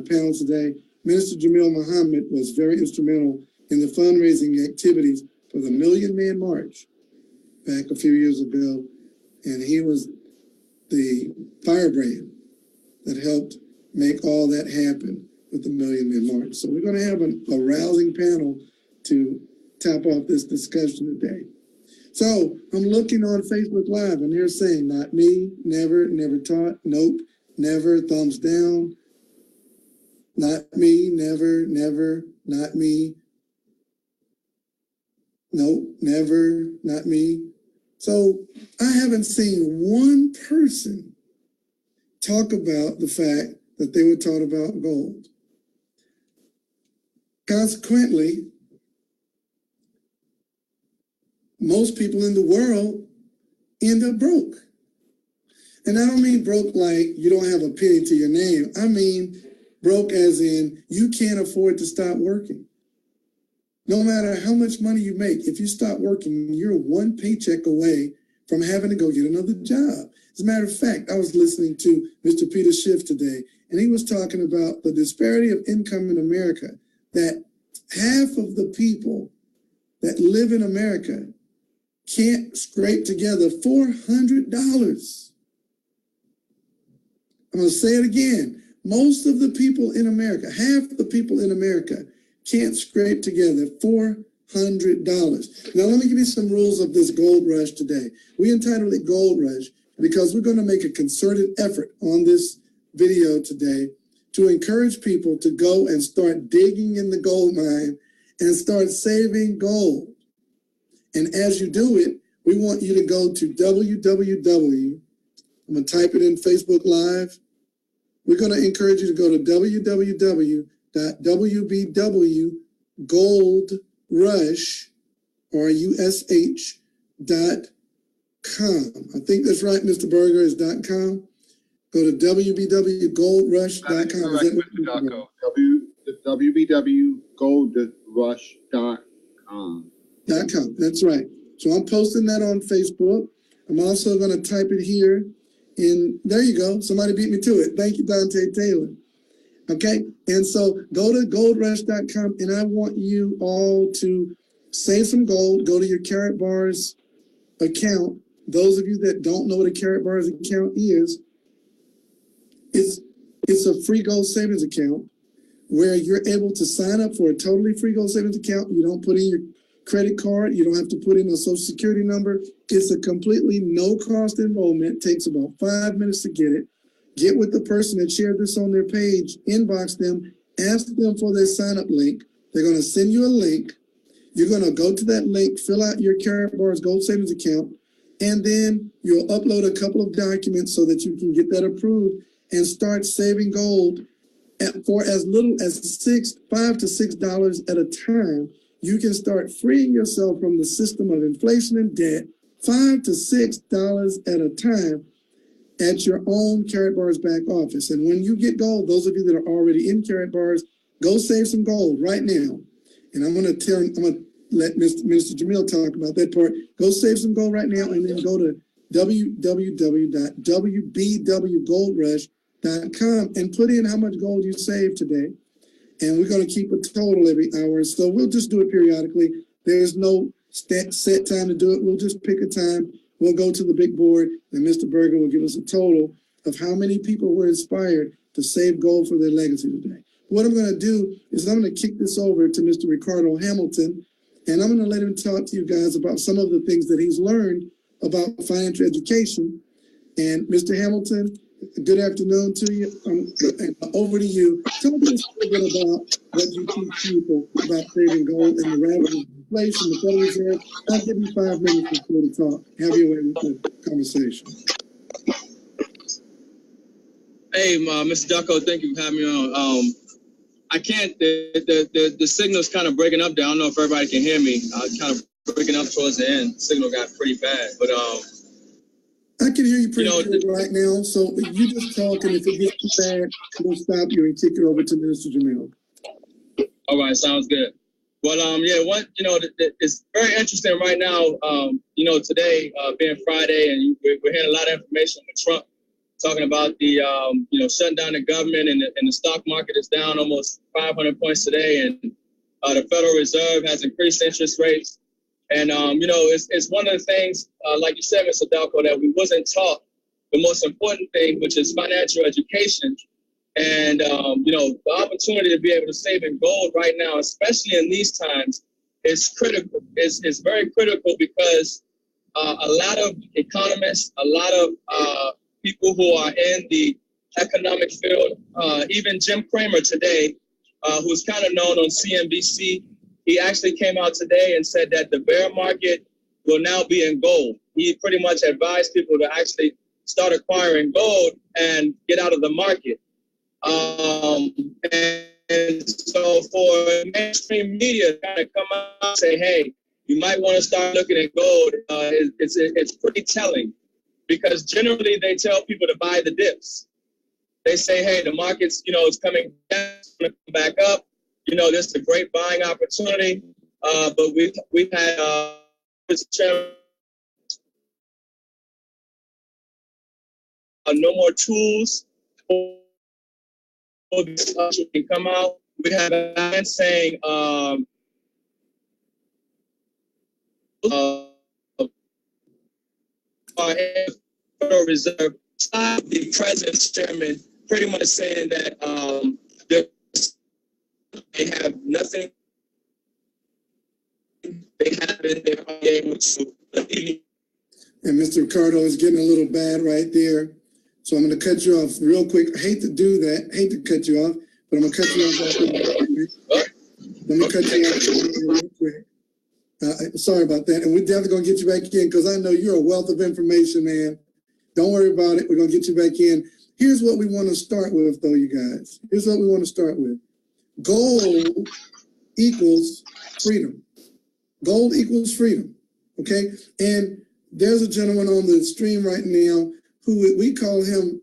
panel today. Minister Jamil Muhammad was very instrumental in the fundraising activities for the Million Man March back a few years ago. And he was the firebrand that helped make all that happen with the Million Man March. So we're going to have a rousing panel to top off this discussion today. So I'm looking on Facebook Live and they're saying, not me, never, never taught, nope, never, thumbs down, not me, never, never, not me, nope, never, not me. So I haven't seen one person talk about the fact that they were taught about gold. Consequently, most people in the world end up broke. And I don't mean broke like you don't have a penny to your name. I mean broke as in you can't afford to stop working. No matter how much money you make, if you stop working, you're one paycheck away from having to go get another job. As a matter of fact, I was listening to Mr. Peter Schiff today, and he was talking about the disparity of income in America, that half of the people that live in America can't scrape together $400. I'm going to say it again. Most of the people in America, half the people in America, can't scrape together $400. Now, let me give you some rules of this gold rush today. We entitled it Gold Rush because we're going to make a concerted effort on this video today to encourage people to go and start digging in the gold mine and start saving gold. And as you do it, we want you to go to www. I'm going to type it in Facebook Live. We're going to encourage you to go to www.wbwgoldrush.com. I think that's right, Mr. Berger, is .com. Go to www.goldrush.com. www.goldrush.com. That's right. So I'm posting that on Facebook. I'm also going to type it here. And there you go. Somebody beat me to it. Thank you, Dante Taylor. Okay. And so go to goldrush.com and I want you all to save some gold. Go to your Karatbars account. Those of you that don't know what a Karatbars account is, it's a free gold savings account where you're able to sign up for a totally free gold savings account. You don't put in your credit card. You don't have to put in a social security number. It's a completely no cost enrollment. It takes about 5 minutes to get it. Get with the person that shared this on their page, inbox them, ask them for their sign up link. They're going to send you a link. You're going to go to that link, fill out your Karatbars gold savings account, and then you'll upload a couple of documents so that you can get that approved and start saving gold for as little as $5 to $6 at a time. You can start freeing yourself from the system of inflation and debt, $5 to $6 at a time at your own Karatbars back office. And when you get gold, those of you that are already in Karatbars, go save some gold right now. And I'm going to let Minister Jamil talk about that part. Go save some gold right now and then go to www.wbwgoldrush.com and put in how much gold you saved today. And we're going to keep a total every hour. So we'll just do it periodically. There's no set time to do it. We'll just pick a time. We'll go to the big board and Mr. Berger will give us a total of how many people were inspired to save gold for their legacy today. What I'm going to do is I'm going to kick this over to Mr. Ricardo Hamilton, and I'm going to let him talk to you guys about some of the things that he's learned about financial education. And Mr. Hamilton, good afternoon to you. Over to you. Tell me a little bit about what you teach people about saving gold and the ravages of inflation, the Federal Reserve. I'll give you 5 minutes before to talk. Have your way with the conversation. Hey, Mr. Ducko, thank you for having me on. I can't, the signal's kind of breaking up there. I don't know if everybody can hear me. Kind of breaking up towards the end. The signal got pretty bad, but I can hear you pretty good right now, so you just talk, and if it gets too bad, we'll stop you and kick it over to Minister Jamil. All right, sounds good. Well, it's very interesting right now, today being Friday, and we're hearing a lot of information with Trump talking about the shutting down the government, and the stock market is down almost 500 points today, and the Federal Reserve has increased interest rates. And it's one of the things, like you said, Mr. Dalco, that we wasn't taught the most important thing, which is financial education. And the opportunity to be able to save in gold right now, especially in these times, is critical. Is very critical because a lot of economists, a lot of people who are in the economic field, even Jim Cramer today, who's kind of known on CNBC, he actually came out today and said that the bear market will now be in gold. He pretty much advised people to actually start acquiring gold and get out of the market. And so for mainstream media to kind of come out and say, hey, you might want to start looking at gold, it's pretty telling, because generally they tell people to buy the dips. They say, hey, the market's, it's coming down, it's going to come back up. This is a great buying opportunity. But we've had no more tools for this can come out. We have a man saying Federal Reserve, the president's chairman, pretty much saying that they have nothing. They haven't been able to. And Mr. Ricardo is getting a little bad right there. So I'm going to cut you off real quick. I hate to do that. I hate to cut you off, but I'm going to cut you off. Let me cut you off real quick. Sorry about that. And we're definitely going to get you back in because I know you're a wealth of information, man. Don't worry about it. We're going to get you back in. Here's what we want to start with, though, you guys. Here's what we want to start with. Gold equals freedom. Gold equals freedom, okay? And there's a gentleman on the stream right now who we call him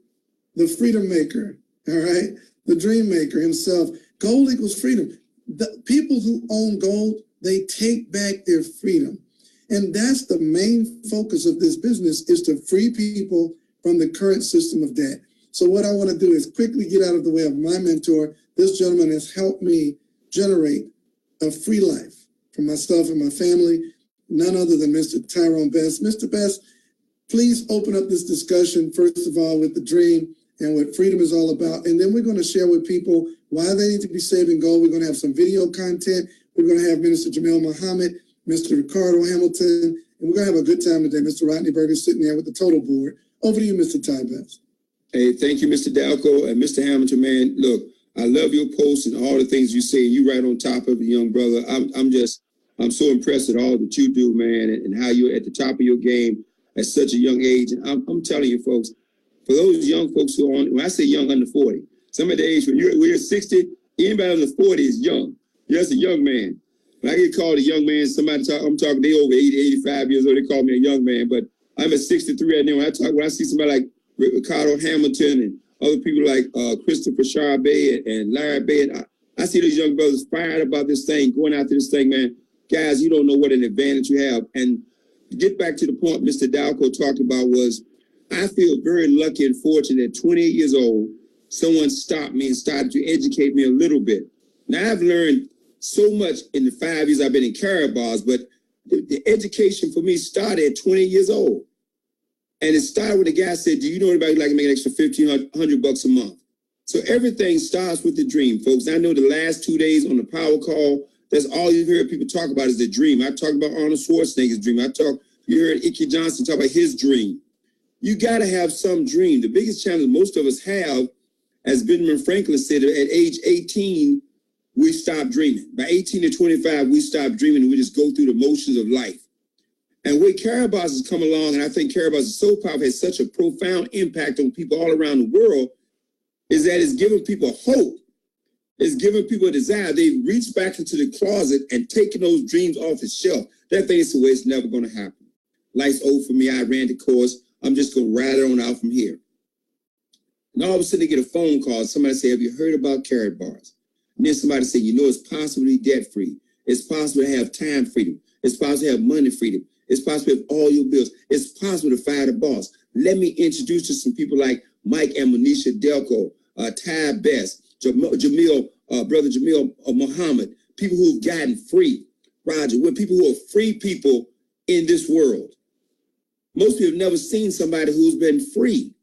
the freedom maker, all right? The dream maker himself. Gold equals freedom. The people who own gold, they take back their freedom. And that's the main focus of this business, is to free people from the current system of debt. So what I want to do is quickly get out of the way of my mentor. This gentleman has helped me generate a free life for myself and my family, none other than Mr. Tyrone Best. Mr. Best, please open up this discussion, first of all, with the dream and what freedom is all about. And then we're going to share with people why they need to be saving gold. We're going to have some video content. We're going to have Minister Jamil Muhammad, Mr. Ricardo Hamilton, and we're going to have a good time today. Mr. Rodney Berger sitting there with the total board. Over to you, Mr. Ty Best. Hey, thank you, Mr. Dalco and Mr. Hamilton, man. Look, I love your posts and all the things you say. You right on top of it, young brother. I'm so impressed at all that you do, man, and how you're at the top of your game at such a young age. And I'm telling you, folks, for those young folks who are on, when I say young, under 40, some of the age when you're 60, anybody under 40 is young. You're just a young man. When I get called a young man, I'm talking, they over 80, 85 years old, they call me a young man, but I'm at 63 right now. When I see somebody like Ricardo Hamilton and other people like Christopher Charbet and Larry Bay, and I see those young brothers fired about this thing, going after this thing, man. Guys, you don't know what an advantage you have. And to get back to the point Mr. Dalco talked about was, I feel very lucky and fortunate at 28 years old, someone stopped me and started to educate me a little bit. Now, I've learned so much in the 5 years I've been in Karatbars, but the education for me started at 20 years old. And it started when the guy said, do you know anybody who like to make an extra $1,500 a month? So everything starts with the dream, folks. I know the last 2 days on the power call, that's all you've heard people talk about is the dream. I talked about Arnold Schwarzenegger's dream. You heard Ike Johnson talk about his dream. You got to have some dream. The biggest challenge most of us have, as Benjamin Franklin said, at age 18, we stop dreaming. By 18 to 25, we stop dreaming and we just go through the motions of life. And where Karatbars has come along, and I think Karatbars is so powerful, has such a profound impact on people all around the world, is that it's giving people hope. It's giving people a desire. They've reached back into the closet and taken those dreams off the shelf. That thing is the way it's never going to happen. Life's old for me. I ran the course. I'm just going to ride it on out from here. And all of a sudden, they get a phone call. Somebody say, have you heard about Karatbars? And then somebody say, you know, it's possible to be debt-free. It's possible to have time freedom. It's possible to have money freedom. It's possible to have all your bills. It's possible to fire the boss. Let me introduce you to some people like Mike and Manisha Delco, Ty Best, Jamil, Brother Jamil Muhammad, people who've gotten free. Roger, we're people who are free people in this world. Most people have never seen somebody who's been free.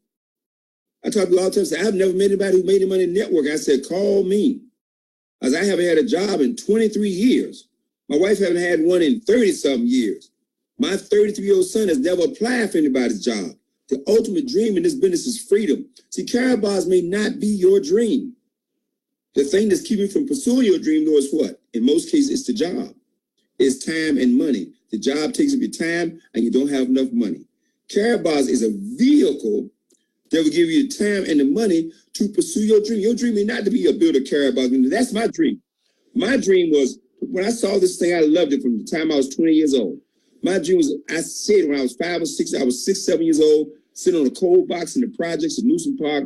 I talk to people all the time, say, I've never met anybody who made any money in the network. I said, call me. As I haven't had a job in 23 years. My wife haven't had one in 30-something years. My 33-year-old son has never applied for anybody's job. The ultimate dream in this business is freedom. See, Karatbars may not be your dream. The thing that's keeping you from pursuing your dream, though, is what? In most cases, it's the job. It's time and money. The job takes up your time, and you don't have enough money. Karatbars is a vehicle that will give you the time and the money to pursue your dream. Your dream may not to be a builder Karatbars. That's my dream. My dream was, when I saw this thing, I loved it from the time I was 20 years old. My dream was, I said when I was 5 or 6, I was 6, 7 years old, sitting on a cold box in the projects in Newsom Park,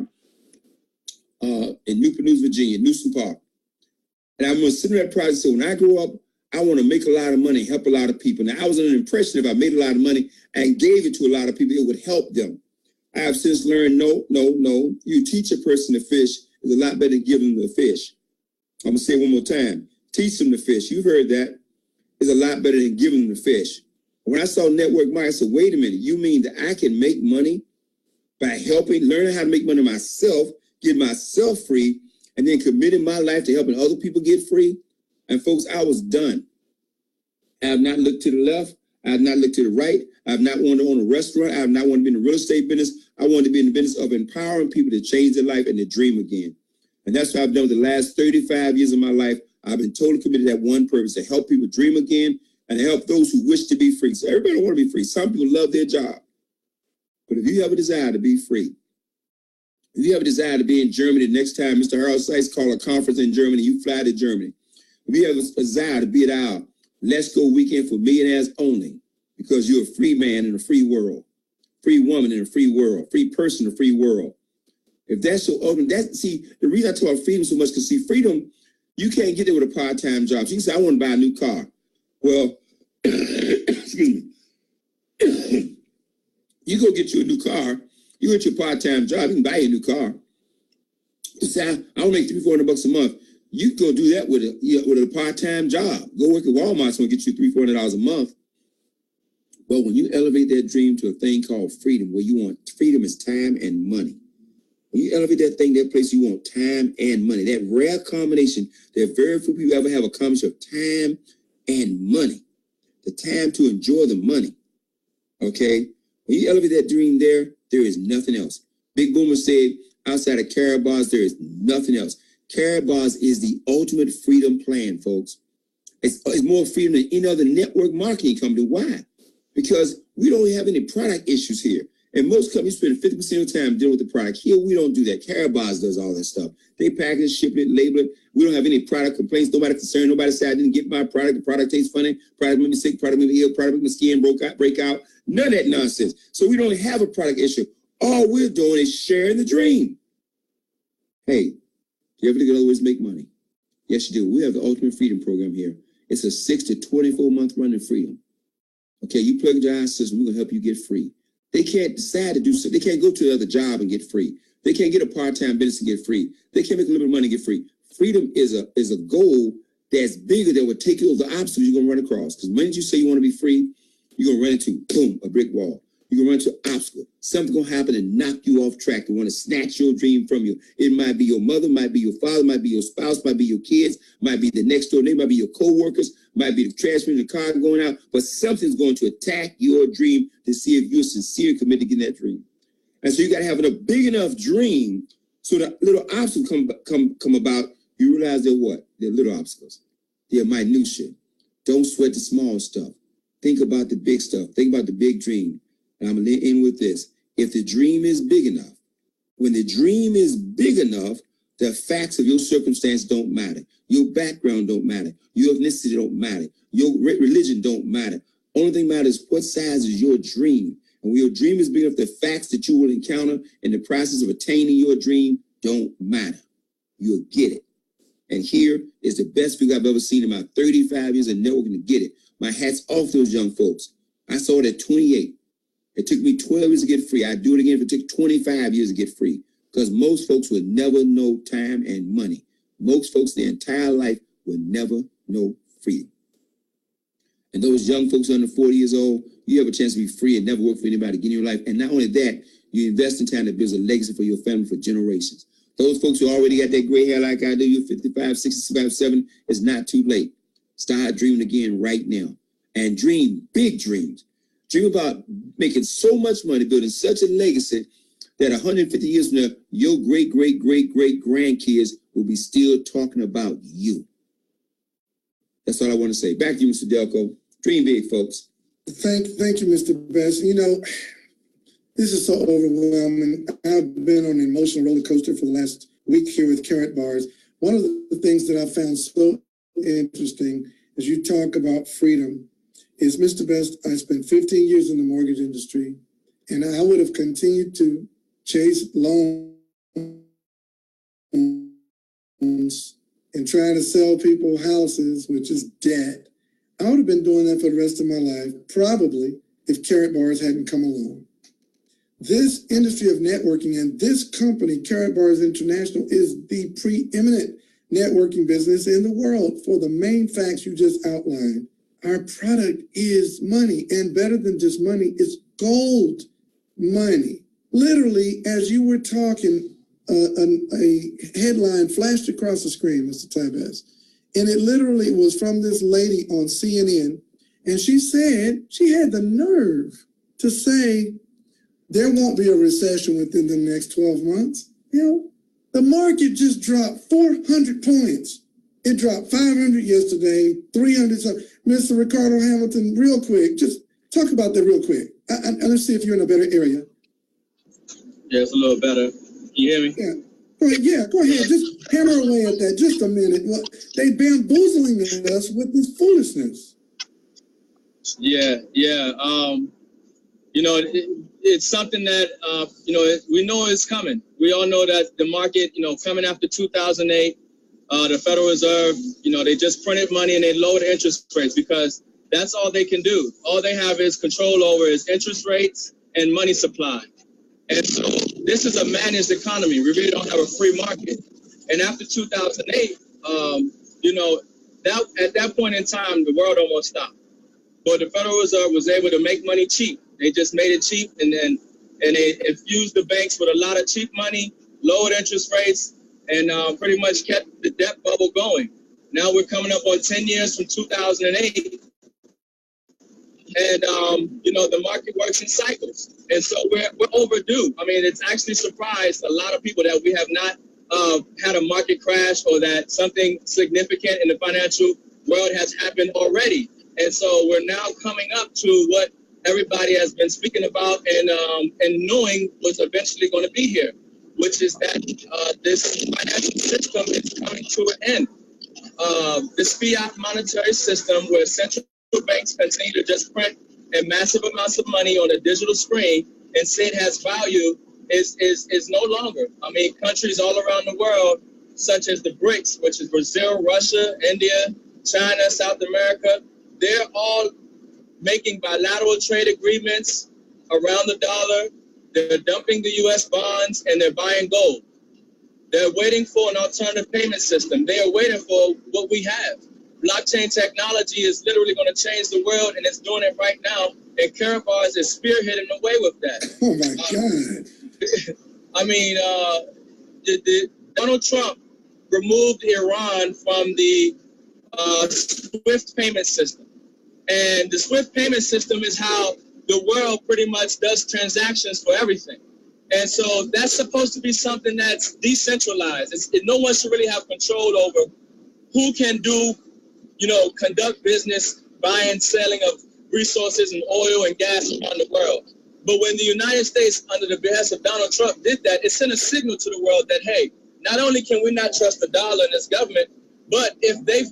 in Newport News, Virginia, Newsom Park. And I'm going to sit in that project. So when I grow up, I want to make a lot of money, help a lot of people. Now, I was under the impression if I made a lot of money and gave it to a lot of people, it would help them. I have since learned, no. You teach a person to fish is a lot better than giving them the fish. I'm going to say it one more time. Teach them to fish. You've heard that. It's a lot better than giving them the fish. When I saw network marketing, I said, wait a minute. You mean that I can make money by learning how to make money myself, get myself free, and then committing my life to helping other people get free? And folks, I was done. I have not looked to the left. I have not looked to the right. I have not wanted to own a restaurant. I have not wanted to be in the real estate business. I wanted to be in the business of empowering people to change their life and to dream again. And that's what I've done the last 35 years of my life. I've been totally committed to that one purpose, to help people dream again and help those who wish to be free. So everybody don't want to be free. Some people love their job. But if you have a desire to be free, if you have a desire to be in Germany next time Mr. Harold Sykes call a conference in Germany, you fly to Germany. If you have a desire to be at our Let's Go weekend for millionaires only, because you're a free man in a free world, free woman in a free world, free person in a free world. If that's so open, see, the reason I talk about freedom so much, because see, freedom, you can't get it with a part-time job. So you can say, I want to buy a new car. Well, excuse me. You go get you a new car, you get your part-time job, you can buy you a new car. You say, I want to make $300-400 a month. You can go do that with a part-time job. Go work at Walmart, it's going to get you $300-400 a month. But when you elevate that dream to a thing called freedom, where you want freedom is time and money. When you elevate that thing, that place, you want time and money. That rare combination that very few people ever have, a combination of time and money. The time to enjoy the money. Okay? When you elevate that dream there is nothing else. Big Boomer said, outside of Karatbars, there is nothing else. Karatbars is the ultimate freedom plan, folks. It's more freedom than any other network marketing company. Why? Because we don't have any product issues here. And most companies spend 50% of the time dealing with the product. Here, we don't do that. Karatbars does all that stuff. They package it, ship it, label it. We don't have any product complaints. Nobody concerned. Nobody said, I didn't get my product. The product tastes funny. Product made me sick. Product made me ill. Product made my skin break out. None of that nonsense. So we don't have a product issue. All we're doing is sharing the dream. Hey, you ever think of other ways to make money? Yes, you do. We have the Ultimate Freedom Program here. It's a 6 to 24-month run in freedom. Okay, you plug into our system, we're going to help you get free. They can't decide to do so. They can't go to another job and get free. They can't get a part-time business and get free. They can't make a little bit of money and get free. Freedom is a goal that's bigger that will take you over the obstacles you're going to run across. Because when you say you want to be free, you're going to run into, boom, a brick wall. You're going to run into an obstacle. Something's going to happen and knock you off track. They want to snatch your dream from you. It might be your mother, might be your father, might be your spouse, might be your kids, might be the next door neighbor, might be your co-workers, might be the trash man in the car going out, but something's going to attack your dream to see if you're sincere and committed to getting that dream. And so you got to have a big enough dream so that little obstacles come about. You realize they're what? They're little obstacles. They're minutia. Don't sweat the small stuff. Think about the big stuff. Think about the big dream. And I'm going to end with this. If the dream is big enough, when the dream is big enough, the facts of your circumstance don't matter. Your background don't matter. Your ethnicity don't matter. Your religion don't matter. Only thing matters is what size is your dream. And when your dream is big enough, the facts that you will encounter in the process of attaining your dream don't matter. You'll get it. And here is the best figure I've ever seen in my 35 years of networking to get it. My hat's off those young folks. I saw it at 28. It took me 12 years to get free. I'd do it again if it took 25 years to get free. Because most folks would never know time and money. Most folks, their entire life, will never know freedom. And those young folks under 40 years old, you have a chance to be free and never work for anybody again in your life. And not only that, you invest in time that builds a legacy for your family for generations. Those folks who already got that gray hair like I do, you're 55, 65, 70, it's not too late. Start dreaming again right now. And dream big dreams. Dream about making so much money, building such a legacy that 150 years from now, your great, great, great, great grandkids will be still talking about you. That's all I want to say. Back to you, Mr. Delco. Dream big, folks. Thank you, Mr. Best. You know, this is so overwhelming. I've been on an emotional roller coaster for the last week here with Karatbars. One of the things that I found so interesting as you talk about freedom is, Mr. Best, I spent 15 years in the mortgage industry, and I would have continued to chase loans and trying to sell people houses, which is debt. I would have been doing that for the rest of my life, probably, if Karatbars hadn't come along. This industry of networking and this company, Karatbars International, is the preeminent networking business in the world for the main facts you just outlined. Our product is money, and better than just money, it's gold money. Literally, as you were talking, a headline flashed across the screen, Mr. Tybes, and it literally was from this lady on CNN, and she said, she had the nerve to say, there won't be a recession within the next 12 months. You know, the market just dropped 400 points. It dropped 500 yesterday, 300. So, Mr. Ricardo Hamilton, real quick, just talk about that real quick. Let's see if you're in a better area. Yeah, it's a little better. Can you hear me? Yeah. Go ahead. Just hammer away at that. Just a minute. They bamboozling us with this foolishness. Yeah. You know, it's something that, we know is coming. We all know that the market, coming after 2008, the Federal Reserve, they just printed money and they lowered interest rates because that's all they can do. All they have is control over is interest rates and money supply. And so this is a managed economy. We really don't have a free market. And after 2008, at that point in time, the world almost stopped. But the Federal Reserve was able to make money cheap. They just made it cheap, and they infused the banks with a lot of cheap money, lowered interest rates, and pretty much kept the debt bubble going. Now we're coming up on 10 years from 2008. And, the market works in cycles. And so we're overdue. I mean, it's actually surprised a lot of people that we have not had a market crash or that something significant in the financial world has happened already. And so we're now coming up to what everybody has been speaking about and knowing was eventually going to be here, which is that this financial system is coming to an end. This fiat monetary system where central banks continue to just print and massive amounts of money on a digital screen and say it has value is no longer. I mean, countries all around the world, such as the BRICS, which is Brazil, Russia, India, China, South America, they're all making bilateral trade agreements around the dollar. They're dumping the U.S. bonds and they're buying gold. They're waiting for an alternative payment system. They are waiting for what we have. Blockchain technology is literally going to change the world, and it's doing it right now. And Karatbars is spearheading the way with that. Oh my God! I mean, Donald Trump removed Iran from the SWIFT payment system, and the SWIFT payment system is how the world pretty much does transactions for everything. And so that's supposed to be something that's decentralized. No one should really have control over who can do, conduct business, buying, selling of resources and oil and gas around the world. But when the United States, under the behest of Donald Trump, did that, it sent a signal to the world that, hey, not only can we not trust the dollar and this government, but if they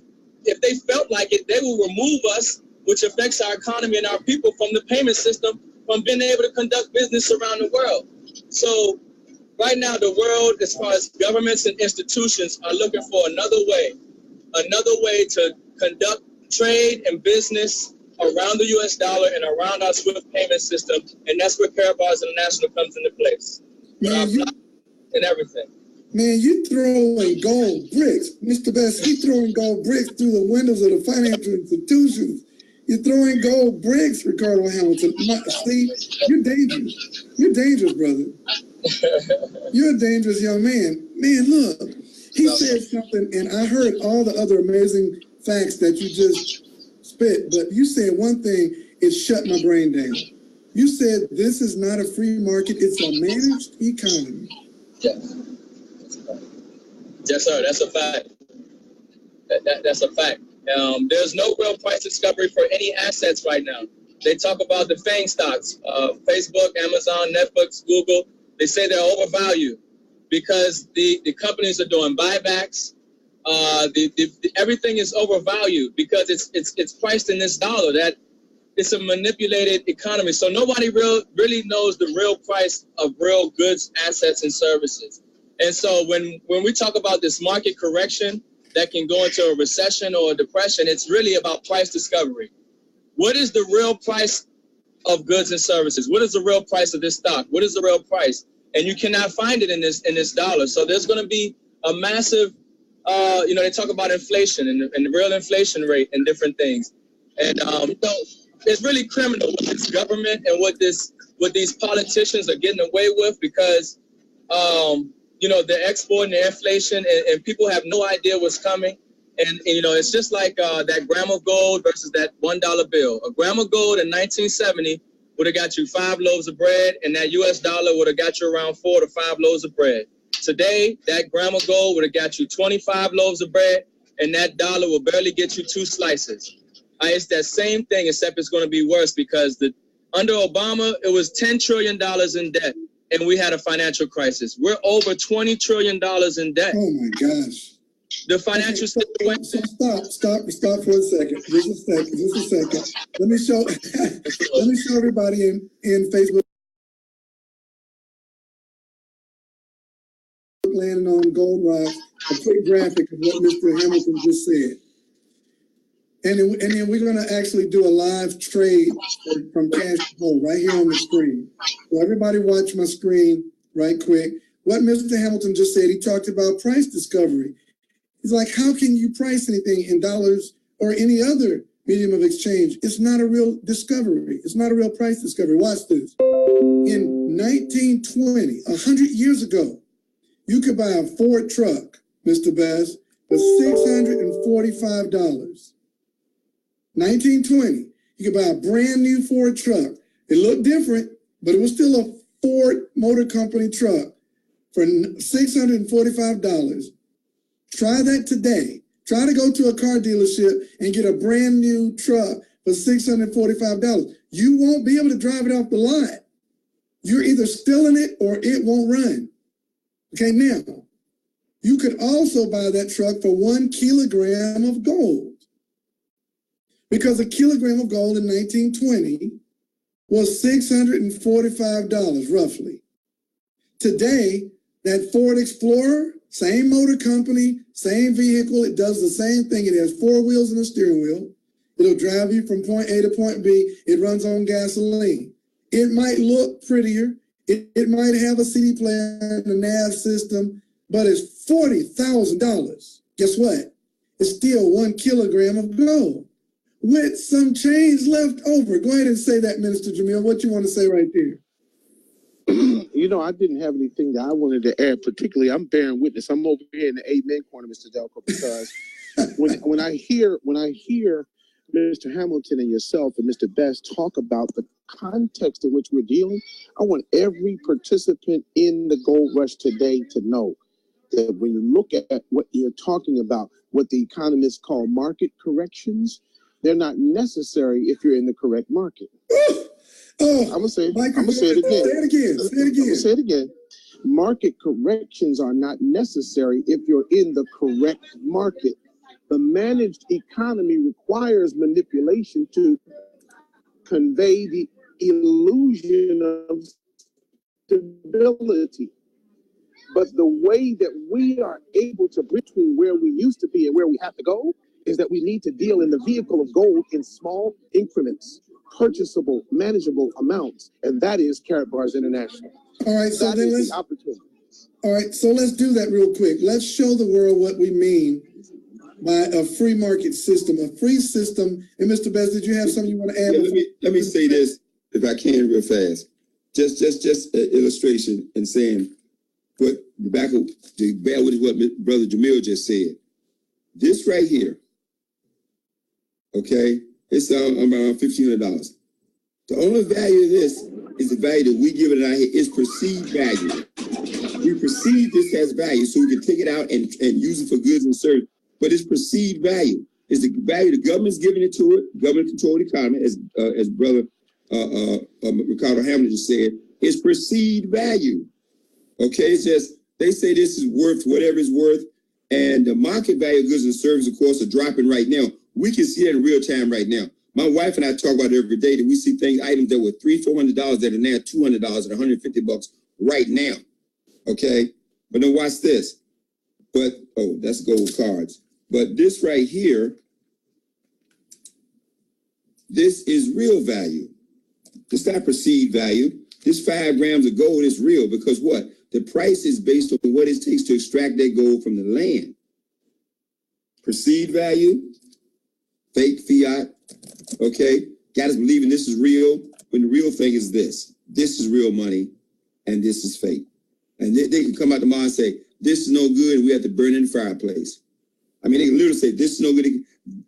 felt like it, they will remove us, which affects our economy and our people from the payment system, from being able to conduct business around the world. So right now, the world, as far as governments and institutions, are looking for another way to conduct trade and business around the U.S. dollar and around our SWIFT payment system, and that's where Karatbars International comes into place. Man, And everything. Man, you throwing gold bricks. Mr. Best, you throwing gold bricks through the windows of the financial institutions. You're throwing gold bricks, Ricardo Hamilton. See, you're dangerous. You're dangerous, brother. You're a dangerous young man. Man, look, he said something, and I heard all the other amazing facts that you just spit, but you said one thing, it shut my brain down. You said this is not a free market, it's a managed economy. Yes. Yes, sir. That's a fact. That's a fact. There's no real price discovery for any assets right now. They talk about the FANG stocks, Facebook, Amazon, Netflix, Google. They say they're overvalued because the companies are doing buybacks. Everything is overvalued because it's priced in this dollar. That it's a manipulated economy. So nobody really knows the real price of real goods, assets, and services. And so when we talk about this market correction that can go into a recession or a depression, it's really about price discovery. What is the real price of goods and services? What is the real price of this stock? What is the real price? And you cannot find it in this dollar. So there's going to be a massive, they talk about inflation and the real inflation rate and different things. And so it's really criminal what this government and what these politicians are getting away with because, they're exporting the inflation and people have no idea what's coming. And it's just like that gram of gold versus that $1 bill. A gram of gold in 1970 would have got you 5 loaves of bread, and that U.S. dollar would have got you around 4 to 5 loaves of bread. Today, that gram of gold would have got you 25 loaves of bread, and that dollar will barely get you 2 slices. It's that same thing, except it's going to be worse because under Obama, it was $10 trillion in debt, and we had a financial crisis. We're over $20 trillion in debt. Oh, my gosh. The financial situation. So stop for a second. Just a second. Let me show everybody in Facebook landing on Gold Rock a quick graphic of what Mr. Hamilton just said. And then we're going to actually do a live trade from cash to gold right here on the screen. So everybody watch my screen right quick. What Mr. Hamilton just said, he talked about price discovery. He's like, how can you price anything in dollars or any other medium of exchange? It's not a real discovery. It's not a real price discovery. Watch this. In 1920, 100 years ago, you could buy a Ford truck, Mr. Bass, for $645. 1920, you could buy a brand new Ford truck. It looked different, but it was still a Ford Motor Company truck for $645. Try that today. Try to go to a car dealership and get a brand new truck for $645. You won't be able to drive it off the lot. You're either stealing it or it won't run. Okay, now, you could also buy that truck for 1 kilogram of gold. Because a kilogram of gold in 1920 was $645, roughly. Today, that Ford Explorer, same motor company, same vehicle, it does the same thing. It has 4 wheels and a steering wheel. It'll drive you from point A to point B. It runs on gasoline. It might look prettier. It might have a CD player and a nav system, but it's $40,000. Guess what? It's still 1 kilogram of gold with some change left over. Go ahead and say that, Minister Jamil. What you want to say right there? I didn't have anything that I wanted to add particularly. I'm bearing witness. I'm over here in the amen corner, Mr. Delco, because when I hear Mr. Hamilton and yourself and Mr. Best talk about the context in which we're dealing, I want every participant in the gold rush today to know that when you look at what you're talking about, what the economists call market corrections, they're not necessary if you're in the correct market. I'm gonna say it again. Say it again. Market corrections are not necessary if you're in the correct market. The managed economy requires manipulation to convey the illusion of stability. But the way that we are able to bridge between where we used to be and where we have to go is that we need to deal in the vehicle of gold in small increments, purchasable, manageable amounts, and that is Karatbars International. All right, so That then is let's. the opportunity. All right, so let's do that real quick. Let's show the world what we mean by a free market system, a free system. And Mr. Best, did you have something you want to add? Yeah, let me say this, if I can, real fast. Just an illustration and saying what to bear with what Brother Jamil just said. This right here, okay, it's around $1,500. The only value of this is the value that we give it out here. It's perceived value. We perceive this as value, so we can take it out and use it for goods and services. But it's perceived value. It's the value the government's giving it to it. Government control the economy, as Brother Ricardo Hamilton just said. It's perceived value. Okay, it's just they say this is worth whatever it's worth, and the market value of goods and services, of course, are dropping right now. We can see it in real time right now. My wife and I talk about it every day that we see items that were $300-400 that are now $200 and $150 right now. Okay, but then watch this. But that's gold cards. But this right here, this is real value. It's not perceived value. This 5 grams of gold is real because what? The price is based on what it takes to extract that gold from the land. Perceived value, fake fiat. Okay, got us believing this is real when the real thing is this. This is real money, and this is fake. And they can come out tomorrow and say, this is no good, and we have to burn in the fireplace. I mean, they can literally say, this is no good.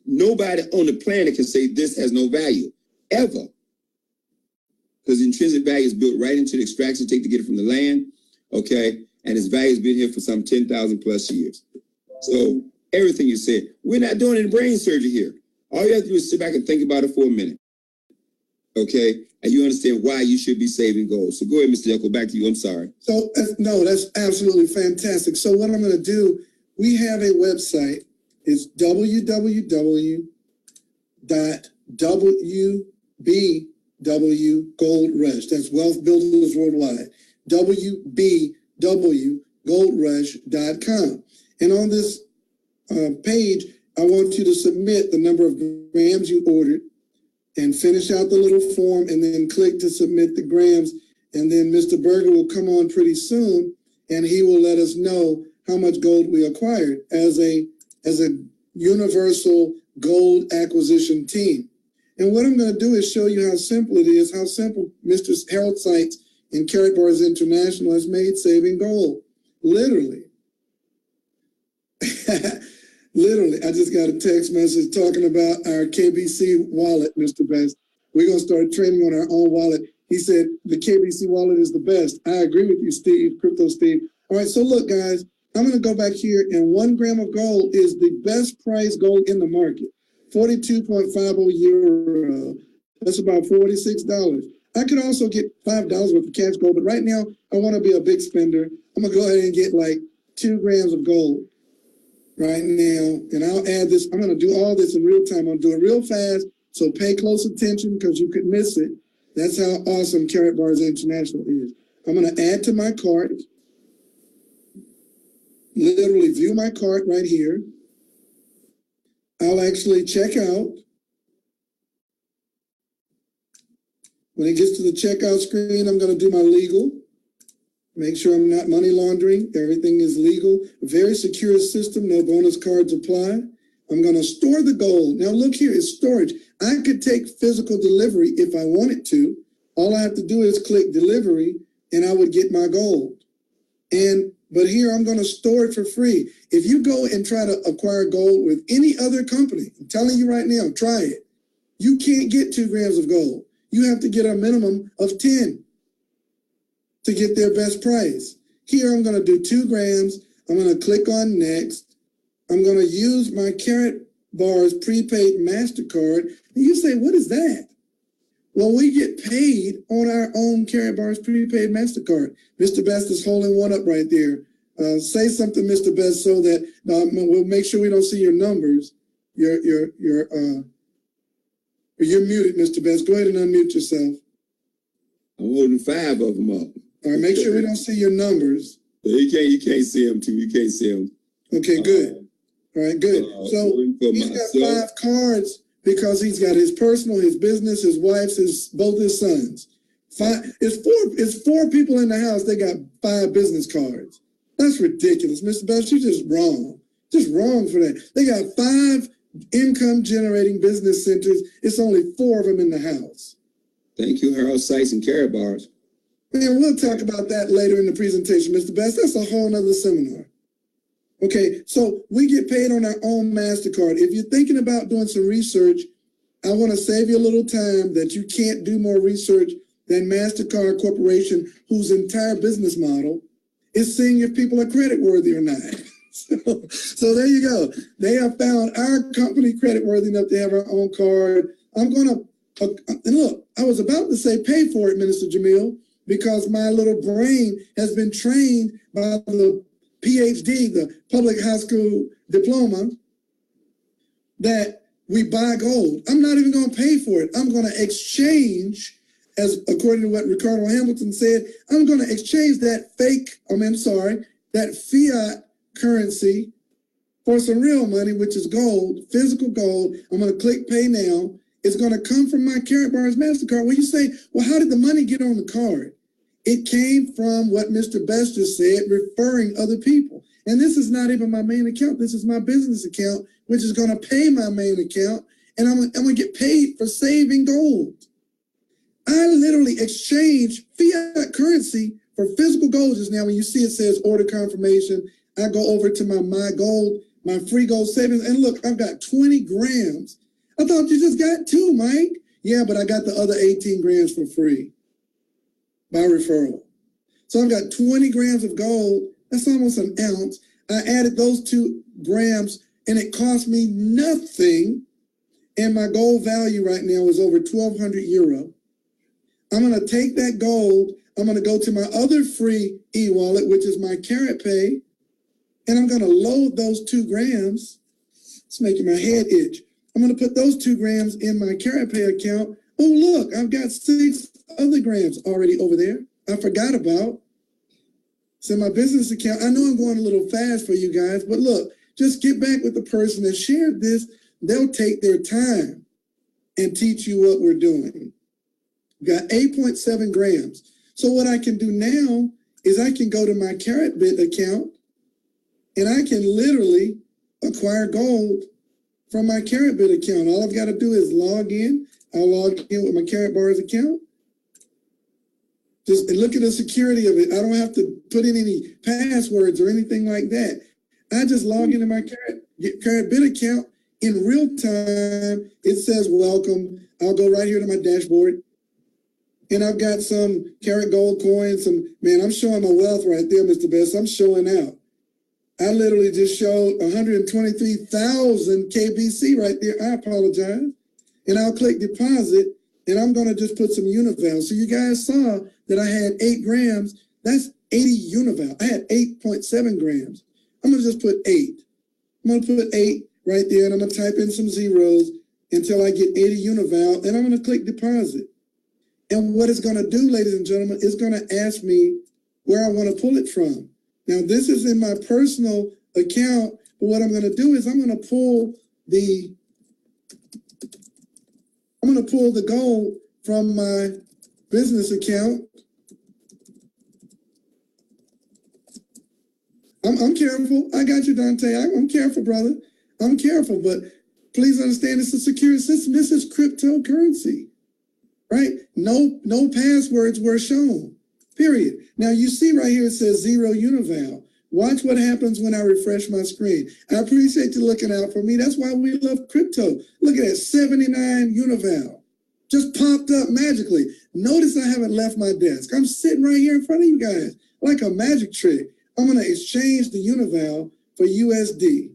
Nobody on the planet can say this has no value, ever. Because intrinsic value is built right into the extraction take to get it from the land, okay? And its value has been here for some 10,000 plus years. So everything you said, we're not doing any brain surgery here. All you have to do is sit back and think about it for a minute, okay? And you understand why you should be saving gold. So go ahead, Mr. Yoko, back to you. I'm sorry. So, no, that's absolutely fantastic. So what I'm going to do, we have a website. It's www.WBW Gold Rush. That's Wealth Builders Worldwide. WBWGoldRush.com. And on this page, I want you to submit the number of grams you ordered and finish out the little form and then click to submit the grams. And then Mr. Berger will come on pretty soon and he will let us know how much gold we acquired as a universal gold acquisition team. And what I'm going to do is show you how simple it is, how simple Mr. Harold Seitz and Karatbars International has made saving gold. Literally. Literally, I just got a text message talking about our KBC wallet, Mr. Best. We're going to start trading on our own wallet. He said the KBC wallet is the best. I agree with you, Steve, Crypto Steve. All right, so look, guys, I'm going to go back here, and 1 gram of gold is the best price gold in the market, 42.50 euro. That's about $46. I could also get $5 worth of cash gold, but right now I want to be a big spender. I'm going to go ahead and get like 2 grams of gold right now, and I'll add this. I'm going to do all this in real time. I'll do it real fast, so pay close attention because you could miss it. That's how awesome Karatbars International is. I'm going to add to my cart. Literally view my cart right here. I'll actually check out. When it gets to the checkout screen, I'm going to do my legal. Make sure I'm not money laundering. Everything is legal. Very secure system. No bonus cards apply. I'm going to store the gold. Now look here, it's storage. I could take physical delivery if I wanted to. All I have to do is click delivery and I would get my gold. But here I'm going to store it for free. If you go and try to acquire gold with any other company, I'm telling you right now, try it. You can't get 2 grams of gold. You have to get a minimum of 10 to get their best price. Here I'm going to do 2 grams. I'm going to click on next. I'm going to use my Karatbars prepaid MasterCard. And you say, what is that? Well, we get paid on our own Karatbars prepaid MasterCard. Mr. Best is holding one up right there. Say something, Mr. Best, so that we'll make sure we don't see your numbers. You're muted, Mr. Best. Go ahead and unmute yourself. I'm holding 5 of them up. All right, make sure we don't see your numbers. You can't see them too. You can't see them. Okay, good. All right, good. So One for he's got myself. 5 cards because he's got his personal, his business, his wife's, both his sons. 5. It's four people in the house. They got 5 business cards. That's ridiculous, Mr. Best. You're just wrong. Just wrong for that. They got 5 income generating business centers. It's only 4 of them in the house. Thank you, Harold Sykes and Karatbars. Man, we'll talk about that later in the presentation, Mr. Best. That's a whole nother seminar. Okay, so we get paid on our own MasterCard. If you're thinking about doing some research, I want to save you a little time that you can't do more research than MasterCard Corporation, whose entire business model is seeing if people are creditworthy or not. So there you go. They have found our company creditworthy enough to have our own card. I'm going to, and look, I was about to say pay for it, Minister Jamil, because my little brain has been trained by the PhD, the public high school diploma, that we buy gold. I'm not even going to pay for it. I'm going to exchange, as according to what Ricardo Hamilton said, I'm going to exchange that that fiat currency for some real money, which is gold, physical gold. I'm going to click pay now. It's going to come from my Karatbars MasterCard. When you say, well, how did the money get on the card? It came from what Mr. Best just said, referring other people. And this is not even my main account. This is my business account, which is going to pay my main account. And I'm going to get paid for saving gold. I literally exchange fiat currency for physical gold just now. When you see it says order confirmation, I go over to my gold, my free gold savings. And look, I've got 20 grams. I thought you just got 2, Mike. Yeah, but I got the other 18 grams for free by referral. So I've got 20 grams of gold. That's almost an ounce. I added those 2 grams and it cost me nothing. And my gold value right now is over 1,200 euro. I'm going to take that gold. I'm going to go to my other free e-wallet, which is my KaratPay. And I'm going to load those 2 grams. It's making my head itch. I'm going to put those 2 grams in my KaratPay account. Oh, look, I've got 6 other grams already over there. I forgot about. So my business account, I know I'm going a little fast for you guys, but look, just get back with the person that shared this. They'll take their time and teach you what we're doing. Got 8.7 grams. So what I can do now is I can go to my Karatbit account and I can literally acquire gold from my Karatbit account. All I've got to do is log in. I'll log in with my Karatbars account. Just look at the security of it. I don't have to put in any passwords or anything like that. I just log into my Karatbit account in real time. It says welcome. I'll go right here to my dashboard. And I've got some Karat gold coins. Man, I'm showing my wealth right there, Mr. Best. I'm showing out. I literally just showed 123,000 KBC right there. I apologize. And I'll click deposit, and I'm going to just put some Unival. So you guys saw that I had 8 grams. That's 80 Unival. I had 8.7 grams. I'm going to just put 8. I'm going to put 8 right there, and I'm going to type in some zeros until I get 80 Unival, and I'm going to click deposit. And what it's going to do, ladies and gentlemen, is going to ask me where I want to pull it from. Now, this is in my personal account, but what I'm going to do is I'm going to pull the gold from my business account. I'm careful. I got you, Dante. I'm careful, brother. I'm careful, but please understand this is a secure system. This is cryptocurrency, right? No passwords were shown, period. Now you see right here, it says 0 Unival. Watch what happens when I refresh my screen. I appreciate you looking out for me. That's why we love crypto. Look at that, 79 Unival. Just popped up magically. Notice I haven't left my desk. I'm sitting right here in front of you guys like a magic trick. I'm going to exchange the Unival for USD.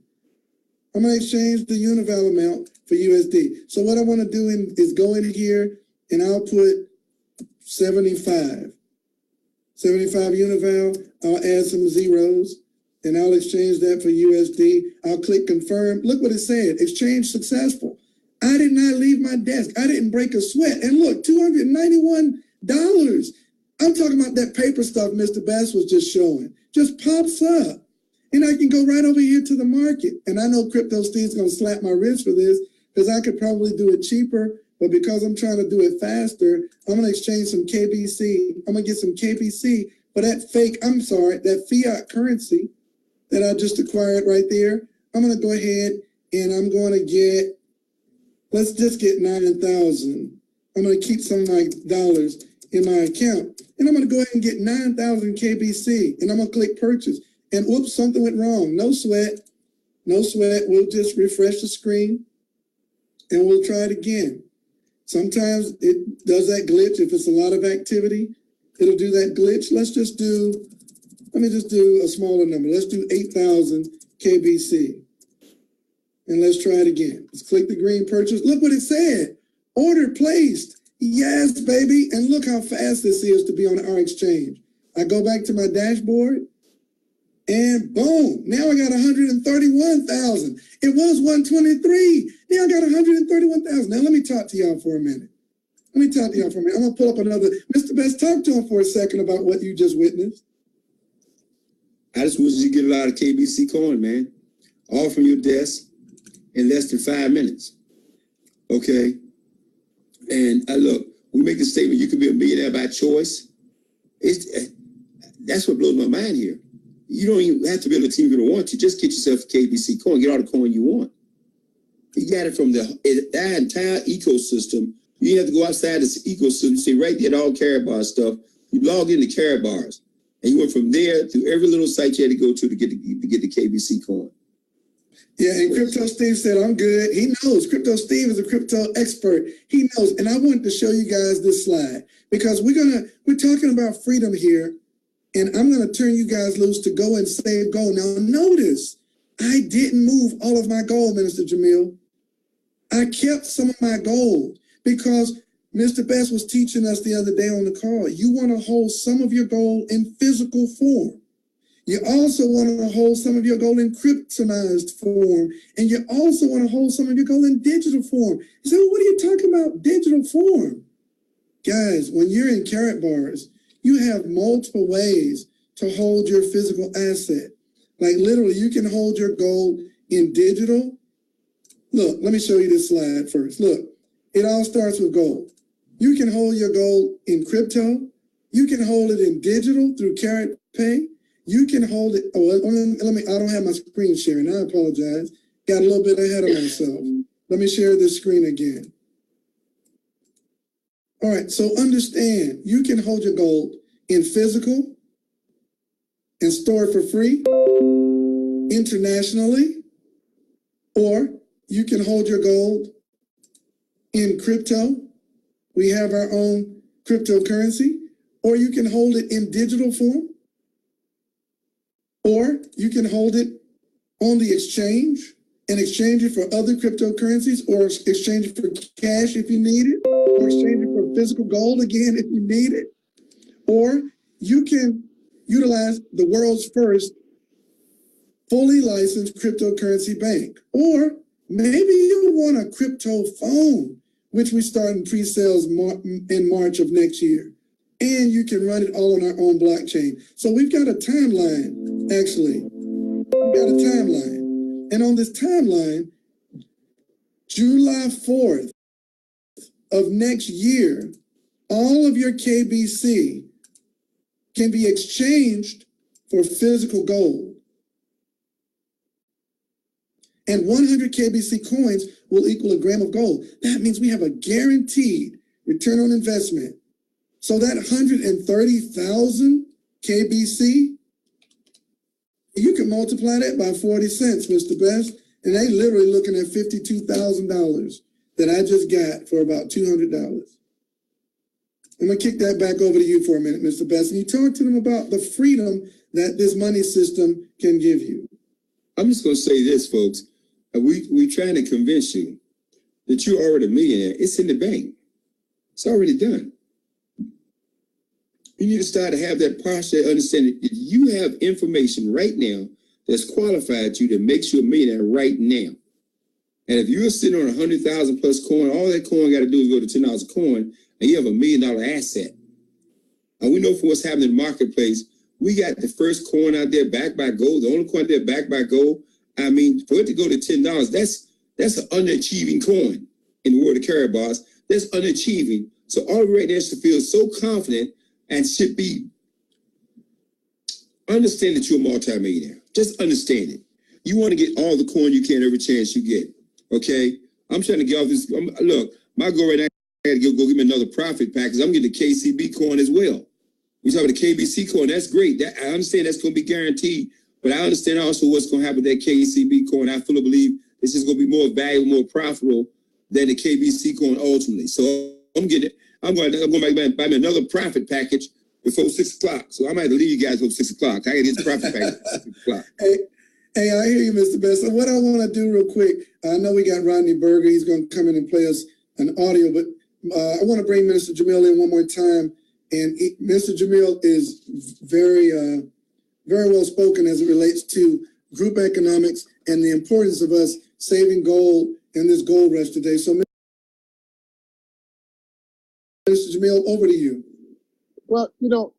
I'm going to exchange the Unival amount for USD. So what I want to do is go in here and I'll put 75. 75 Unival. I'll add some zeros and I'll exchange that for USD. I'll click confirm. Look what it said. Exchange successful. I did not leave my desk. I didn't break a sweat. And look, $291. I'm talking about that paper stuff Mr. Bass was just showing. Just pops up. And I can go right over here to the market. And I know Crypto Steve's going to slap my wrist for this because I could probably do it cheaper. But because I'm trying to do it faster, I'm going to exchange some KBC. I'm going to get some KBC for that fiat currency that I just acquired right there. I'm going to go ahead and I'm going to get, let's just get 9,000. I'm going to keep some of my dollars in my account. And I'm going to go ahead and get 9,000 KBC. And I'm going to click purchase. And whoops, something went wrong. No sweat. No sweat. We'll just refresh the screen and we'll try it again. Sometimes it does that glitch. If it's a lot of activity, it'll do that glitch. Let me just do a smaller number. Let's do 8,000 KBC. And let's try it again. Let's click the green purchase. Look what it said. Order placed. Yes, baby. And look how fast this is to be on our exchange. I go back to my dashboard and boom, now I got 131,000. It was 123. Now I got 131,000. Now let me talk to y'all for a minute. I'm gonna pull up another. Mr. Best, talk to him for a second about what you just witnessed. I just wish you get a lot of KBC coin, man. All from your desk in less than 5 minutes. Okay. And look, we make the statement you can be a millionaire by choice. That's what blows my mind here. You don't even have to build a team if you don't want to. Just get yourself a KBC coin, get all the coin you want. You got it from that entire ecosystem. You have to go outside this ecosystem. See right there, all Karatbars stuff. You log into Karatbars, and you went from there to every little site you had to go to get the KBC coin. Yeah, and Crypto Steve said, I'm good. He knows. Crypto Steve is a crypto expert. He knows. And I wanted to show you guys this slide because we're talking about freedom here. And I'm going to turn you guys loose to go and save gold. Now, notice, I didn't move all of my gold, Minister Jamil. I kept some of my gold because Mr. Best was teaching us the other day on the call. You want to hold some of your gold in physical form. You also want to hold some of your gold in kryptonized form. And you also want to hold some of your gold in digital form. You say, well, what are you talking about, digital form? Guys, when you're in Karatbars, you have multiple ways to hold your physical asset. Like literally, you can hold your gold in digital. Look, let me show you this slide first. Look, it all starts with gold. You can hold your gold in crypto. You can hold it in digital through Karat Pay. You can hold it. Oh, I don't have my screen sharing. I apologize. Got a little bit ahead of myself. Let me share this screen again. All right, so understand, you can hold your gold in physical and store it for free internationally, or you can hold your gold in crypto. We have our own cryptocurrency, or you can hold it in digital form, or you can hold it on the exchange and exchange it for other cryptocurrencies, or exchange it for cash if you need it, or exchange it for physical gold again if you need it. Or you can utilize the world's first fully licensed cryptocurrency bank. Or maybe you want a crypto phone, which we start in pre-sales in March of next year. And you can run it all on our own blockchain. So we've got a timeline, actually. We've got a timeline. And on this timeline, July 4th of next year, all of your KBC can be exchanged for physical gold. And 100 KBC coins will equal a gram of gold. That means we have a guaranteed return on investment. So that 130,000 KBC, you can multiply that by 40 cents, Mr. Best, and they literally looking at $52,000 that I just got for about $200. I'm gonna kick that back over to you for a minute, Mr. Best, and you talk to them about the freedom that this money system can give you. I'm just gonna say this, folks. We trying to convince you that you're already a millionaire. It's in the bank. It's already done. You need to start to have that posture, understanding that you have information right now that's qualified you that makes you a millionaire right now. And if you're sitting on 100,000 plus coin, all that coin got to do is go to $10 a coin, and you have $1 million asset. And we know from what's happening in the marketplace, We got the first coin out there backed by gold, the only coin there backed by gold. I mean, for it to go to $10, that's an underachieving coin in the world of Karatbars. That's underachieving. So all right there should feel so confident and should be understand that you're a multimillionaire. Just understand it. You want to get all the coin you can every chance you get. Okay? I'm trying to get off this. Look, my goal right now, I got to go get me another profit pack because I'm getting the KCB coin as well. We talk about the KBC coin. That's great. I understand that's going to be guaranteed, but I understand also what's going to happen with that KCB coin. I fully believe this is going to be more valuable, more profitable than the KBC coin ultimately. So I'm going to buy me another profit package before 6 o'clock. So I might have to leave you guys before 6 o'clock. I got to get the profit package at 6 o'clock. Hey, I hear you, Mr. Best. So what I want to do real quick, I know we got Rodney Berger. He's going to come in and play us an audio, but I want to bring Minister Jamil in one more time. And Mr. Jamil is very well spoken as it relates to group economics and the importance of us saving gold in this gold rush today. So, Mr. Jamil, over to you. Well, you know,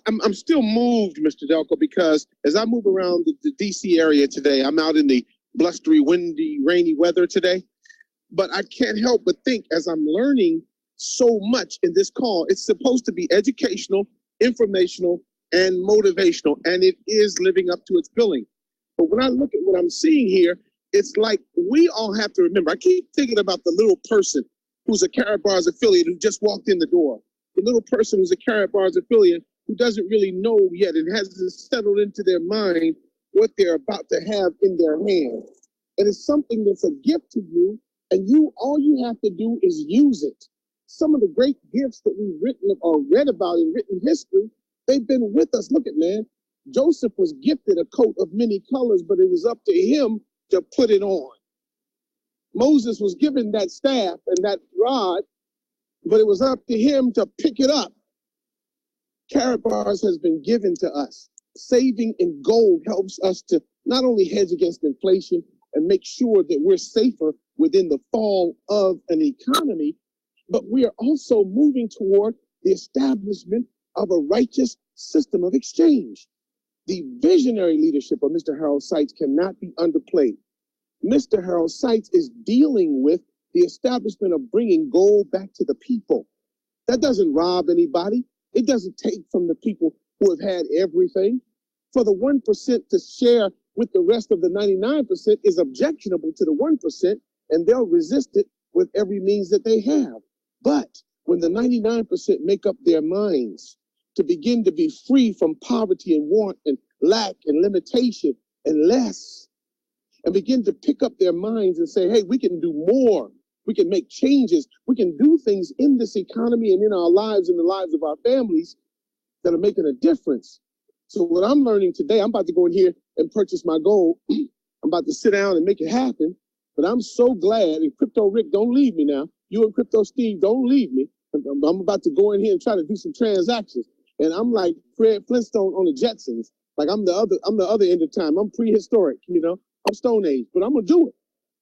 I'm still moved, Mr. Delco, because as I move around the D.C. area today, I'm out in the blustery, windy, rainy weather today. But I can't help but think as I'm learning so much in this call, it's supposed to be educational, informational, and motivational, and it is living up to its billing. But when I look at what I'm seeing here, it's like we all have to remember. I keep thinking about the little person who's a Karatbars affiliate who just walked in the door. The little person who's a Karatbars affiliate who doesn't really know yet and hasn't settled into their mind what they're about to have in their hand. And it's something that's a gift to you, and all you have to do is use it. Some of the great gifts that we've written or read about in written history, they've been with us. Look at, man, Joseph was gifted a coat of many colors, but it was up to him to put it on. Moses was given that staff and that rod, but it was up to him to pick it up. Karatbars has been given to us. Saving in gold helps us to not only hedge against inflation and make sure that we're safer within the fall of an economy, but we are also moving toward the establishment of a righteous system of exchange. The visionary leadership of Mr. Harold Seitz cannot be underplayed. Mr. Harold Seitz is dealing with the establishment of bringing gold back to the people. That doesn't rob anybody. It doesn't take from the people who have had everything. For the 1% to share with the rest of the 99% is objectionable to the 1%, and they'll resist it with every means that they have. But when the 99% make up their minds to begin to be free from poverty and want and lack and limitation and less, and begin to pick up their minds and say, hey, we can do more. We can make changes. We can do things in this economy and in our lives and the lives of our families that are making a difference. So what I'm learning today, I'm about to go in here and purchase my gold. I'm about to sit down and make it happen. But I'm so glad, and Crypto Rick, don't leave me now. You and Crypto Steve, don't leave me. I'm about to go in here and try to do some transactions. And I'm like Fred Flintstone on the Jetsons. Like I'm the other end of time. I'm prehistoric, you know. I'm Stone Age, but I'm gonna do it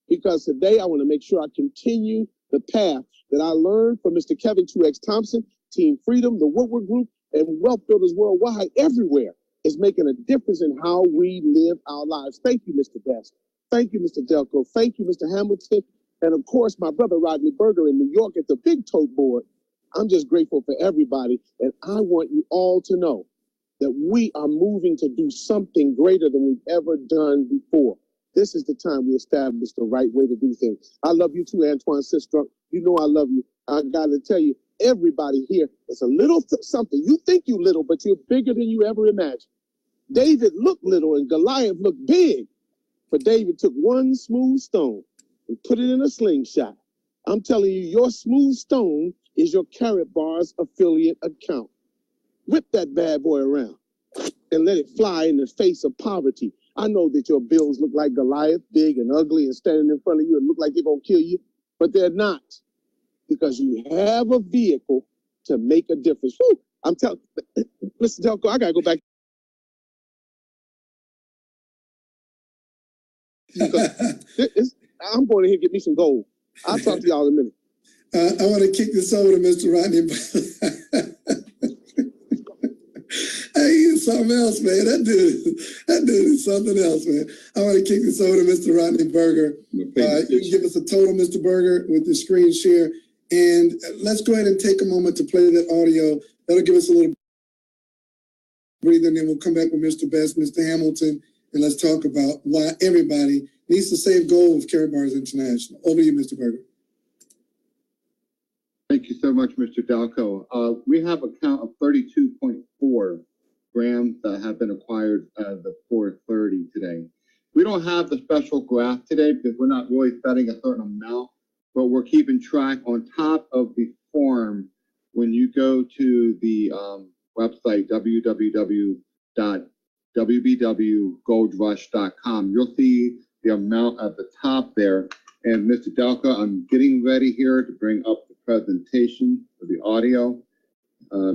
because today I want to make sure I continue the path that I learned from Mr. Kevin 2X Thompson, Team Freedom, the Woodward Group, and Wealth Builders Worldwide. Everywhere is making a difference in how we live our lives. Thank you, Mr. Best. Thank you, Mr. Delco. Thank you, Mr. Hamilton. And of course, my brother Rodney Berger in New York at the Big Tote Board. I'm just grateful for everybody. And I want you all to know that we are moving to do something greater than we've ever done before. This is the time we establish the right way to do things. I love you too, Antoine Sistrunk. You know I love you. I got to tell you, everybody here is a little something. You think you're little, but you're bigger than you ever imagined. David looked little and Goliath looked big. But David took one smooth stone and put it in a slingshot. I'm telling you, your smooth stone is your Karatbars affiliate account. Whip that bad boy around and let it fly in the face of poverty. I know that your bills look like Goliath, big and ugly and standing in front of you and look like they're going to kill you, but they're not because you have a vehicle to make a difference. Whew, I'm telling Mr. Delco, I got to go back. I'm going to here and get me some gold. I'll talk to y'all in a minute. I want to kick this over to Mr. Rodney. He is is something else, man. That dude is something else, man. I want to kick this over to Mr. Rodney Berger. You can give us a total, Mr. Berger, with the screen share. And let's go ahead and take a moment to play that audio. That'll give us a little breather, and then we'll come back with Mr. Best, Mr. Hamilton, and let's talk about why everybody needs to save gold with Karatbars International. Over to you, Mr. Berger. Thank you so much, Mr. Dalco. We have a count of 32.4 grams that have been acquired at the 4:30 today. We don't have the special graph today because we're not really setting a certain amount, but we're keeping track on top of the form. When you go to the website, www.wbwgoldrush.com, you'll see the amount at the top there. And Mr. Dalco, I'm getting ready here to bring up the presentation for the audio.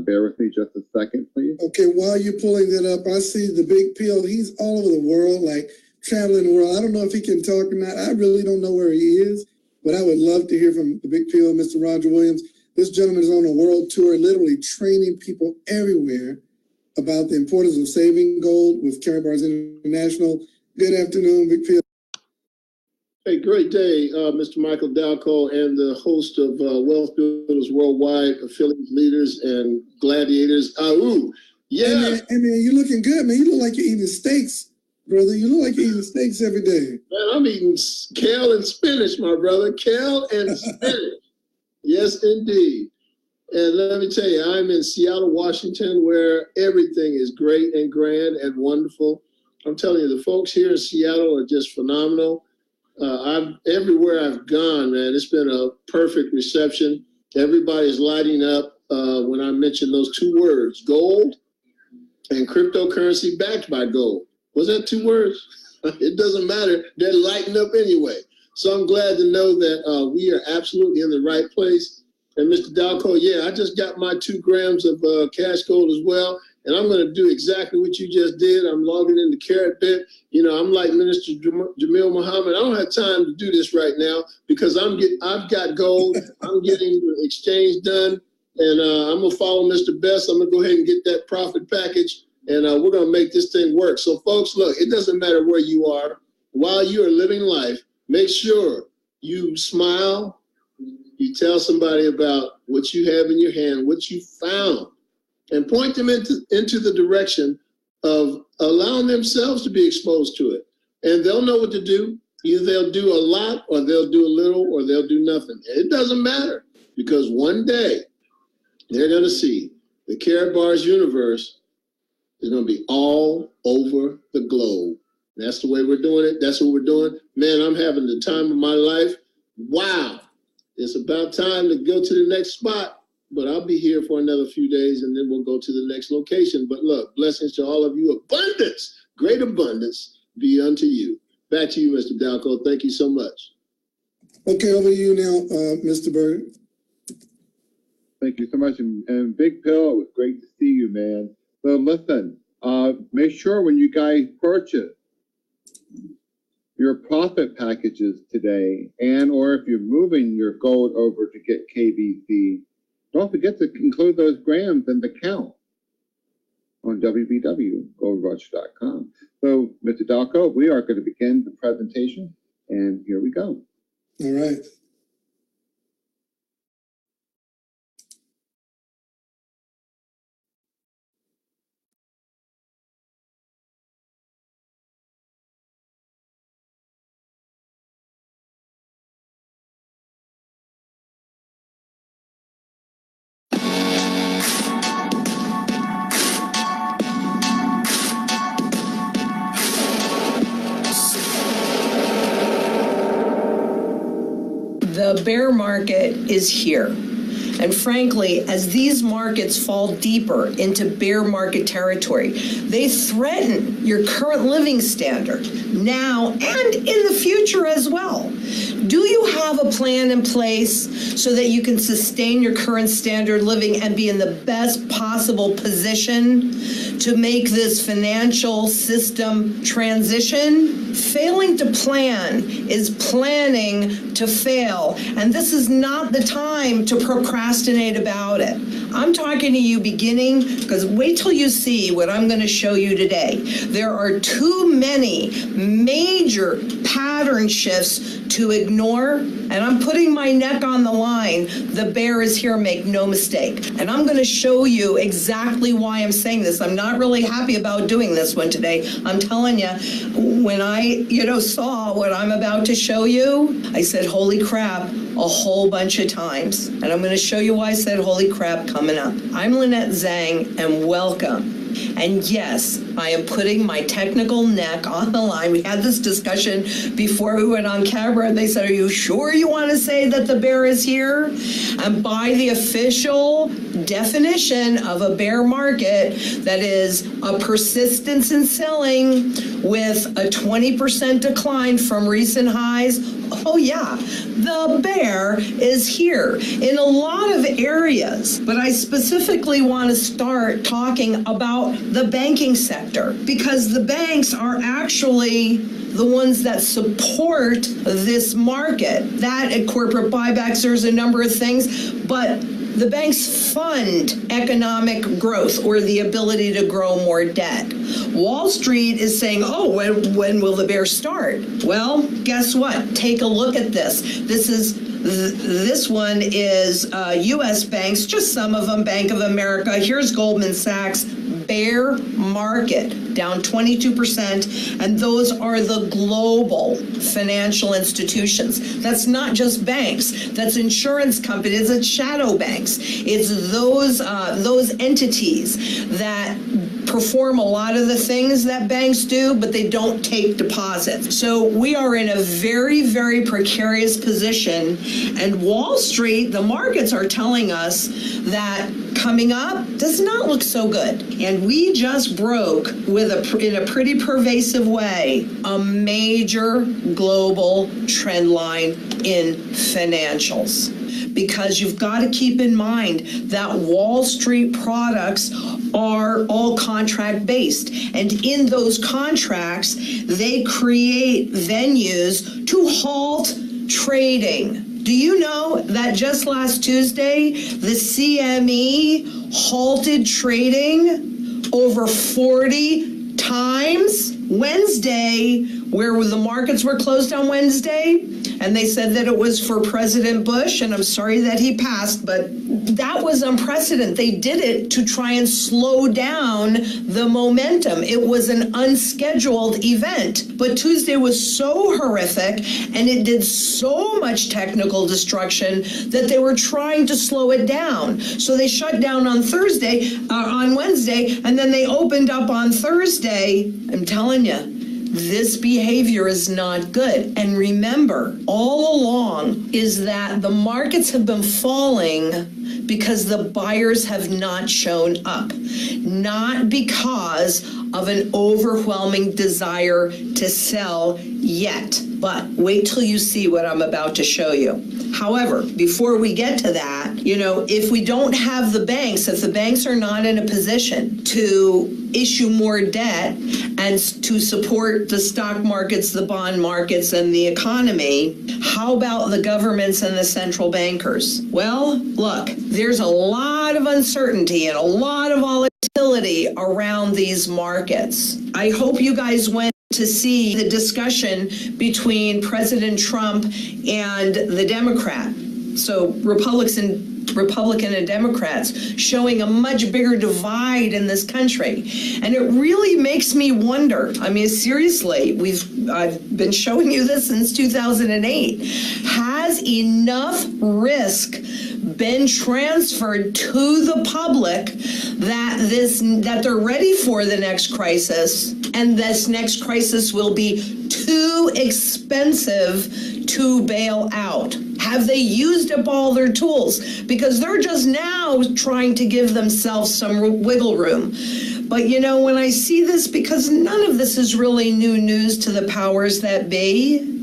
Bear with me just a second, please. Okay, while you're pulling that up, I see the big pill. He's all over the world, like traveling the world. I don't know if he can talk or not. I really don't know where he is, but I would love to hear from the big pill, Mr. Roger Williams. This gentleman is on a world tour, literally training people everywhere about the importance of saving gold with Karatbars International. Good afternoon, big pill. Hey, great day, Mr. Michael Dalco and the host of Wealth Builders Worldwide, affiliate leaders and gladiators. Yeah. Hey man, you're looking good, man. You look like you're eating steaks, brother. You look like you're eating steaks every day. Man, I'm eating kale and spinach, my brother. Kale and spinach. Yes, indeed. And let me tell you, I'm in Seattle, Washington, where everything is great and grand and wonderful. I'm telling you, the folks here in Seattle are just phenomenal. Everywhere I've gone, man, it's been a perfect reception. Everybody's lighting up when I mention those two words, gold and cryptocurrency backed by gold. Was that two words? It doesn't matter. They're lighting up anyway. So I'm glad to know that we are absolutely in the right place. And Mr. Dalco, yeah, I just got my 2 grams of cash gold as well. And I'm going to do exactly what you just did. I'm logging into Karatbit. You know, I'm like Minister Jamil Muhammad. I don't have time to do this right now because I've got gold. I'm getting the exchange done. And I'm going to follow Mr. Best. I'm going to go ahead and get that profit package. And we're going to make this thing work. So, folks, look, it doesn't matter where you are. While you are living life, make sure you smile. You tell somebody about what you have in your hand, what you found, and point them into the direction of allowing themselves to be exposed to it. And they'll know what to do. Either they'll do a lot, or they'll do a little, or they'll do nothing. It doesn't matter, because one day they're going to see the Karatbars universe is going to be all over the globe. That's the way we're doing it. That's what we're doing. Man, I'm having the time of my life. Wow. It's about time to go to the next spot, but I'll be here for another few days and then we'll go to the next location. But look, blessings to all of you. Abundance, great abundance be unto you. Back to you, Mr. Dalco. Thank you so much. Okay, over to you now, Mr. Berger. Thank you so much. And Big Pill, it was great to see you, man. So listen, make sure when you guys purchase your profit packages today, and or if you're moving your gold over to get KBC, don't forget to include those grams in the count on www.goldrush.com. So, Mr. Dalco, we are going to begin the presentation, and here we go. All right. The bear market is here. And frankly, as these markets fall deeper into bear market territory, they threaten your current living standard now and in the future as well. Do you have a plan in place so that you can sustain your current standard living and be in the best possible position to make this financial system transition? Failing to plan is planning to fail, and this is not the time to procrastinate about it. I'm talking to you beginning, because wait till you see what I'm going to show you today. There are too many major pattern shifts to ignore, and I'm putting my neck on the line. The bear is here, make no mistake. And I'm going to show you exactly why I'm saying this. I'm not really happy about doing this one today. I'm telling you, when I, saw what I'm about to show you, I said, holy crap, a whole bunch of times. And I'm going to show you why I said holy crap coming up. I'm Lynette Zhang, and welcome. And yes, I am putting my technical neck on the line. We had this discussion before we went on camera, and they said, are you sure you want to say that the bear is here? And by the official definition of a bear market, that is a persistence in selling with a 20% decline from recent highs. Oh yeah, the bear is here in a lot of areas, but I specifically want to start talking about the banking sector, because the banks are actually the ones that support this market. That and corporate buybacks, there's a number of things, but the banks fund economic growth or the ability to grow more debt. Wall Street is saying, oh, when will the bear start? Well, guess what? Take a look at this. This one is U.S. banks, just some of them, Bank of America. Here's Goldman Sachs, bear market, down 22%, and those are the global financial institutions. That's not just banks, that's insurance companies, it's shadow banks. It's those entities that perform a lot of the things that banks do, but they don't take deposits. So we are in a very, very precarious position, and Wall Street, the markets are telling us that coming up does not look so good. And we just broke in a pretty pervasive way, a major global trend line in financials. Because you've got to keep in mind that Wall Street products are all contract based. And in those contracts, they create venues to halt trading. Do you know that just last Tuesday, the CME halted trading over 40 times? Wednesday, where the markets were closed on Wednesday, and they said that it was for President Bush, and I'm sorry that he passed, but that was unprecedented. They did it to try and slow down the momentum. It was an unscheduled event, but Tuesday was so horrific, and it did so much technical destruction that they were trying to slow it down. So they shut down on Wednesday, and then they opened up on Thursday. I'm telling you, this behavior is not good. And remember, all along is that the markets have been falling because the buyers have not shown up, not because of an overwhelming desire to sell yet. But wait till you see what I'm about to show you. However, before we get to that, if we don't have the banks, if the banks are not in a position to issue more debt and to support the stock markets, the bond markets, and the economy, how about the governments and the central bankers? Well, look, there's a lot of uncertainty and a lot of volatility around these markets. I hope you guys went to see the discussion between President Trump and the Democrat. So Republican and Democrats showing a much bigger divide in this country. And it really makes me wonder. I mean, seriously, I've been showing you this since 2008. Has enough risk been transferred to the public that they're ready for the next crisis, and this next crisis will be too expensive to bail out? Have they used up all their tools? Because they're just now trying to give themselves some wiggle room. But when I see this, because none of this is really new news to the powers that be,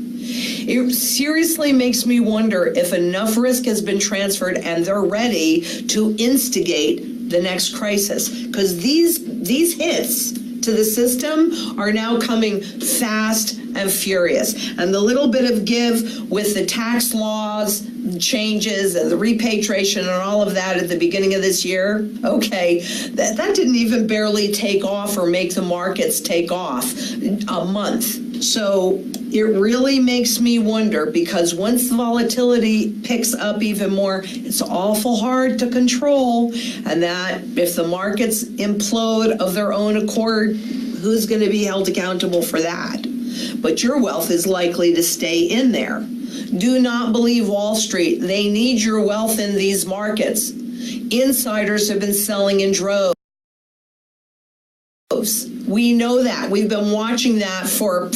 it seriously makes me wonder if enough risk has been transferred and they're ready to instigate the next crisis. Because these hits to the system are now coming fast and furious. And the little bit of give with the tax laws changes and the repatriation and all of that at the beginning of this year, okay, that didn't even barely take off or make the markets take off a month. So it really makes me wonder, because once the volatility picks up even more, it's awful hard to control. And that if the markets implode of their own accord, who's going to be held accountable for that? But your wealth is likely to stay in there. Do not believe Wall Street. They need your wealth in these markets. Insiders have been selling in droves. We know that. We've been watching that for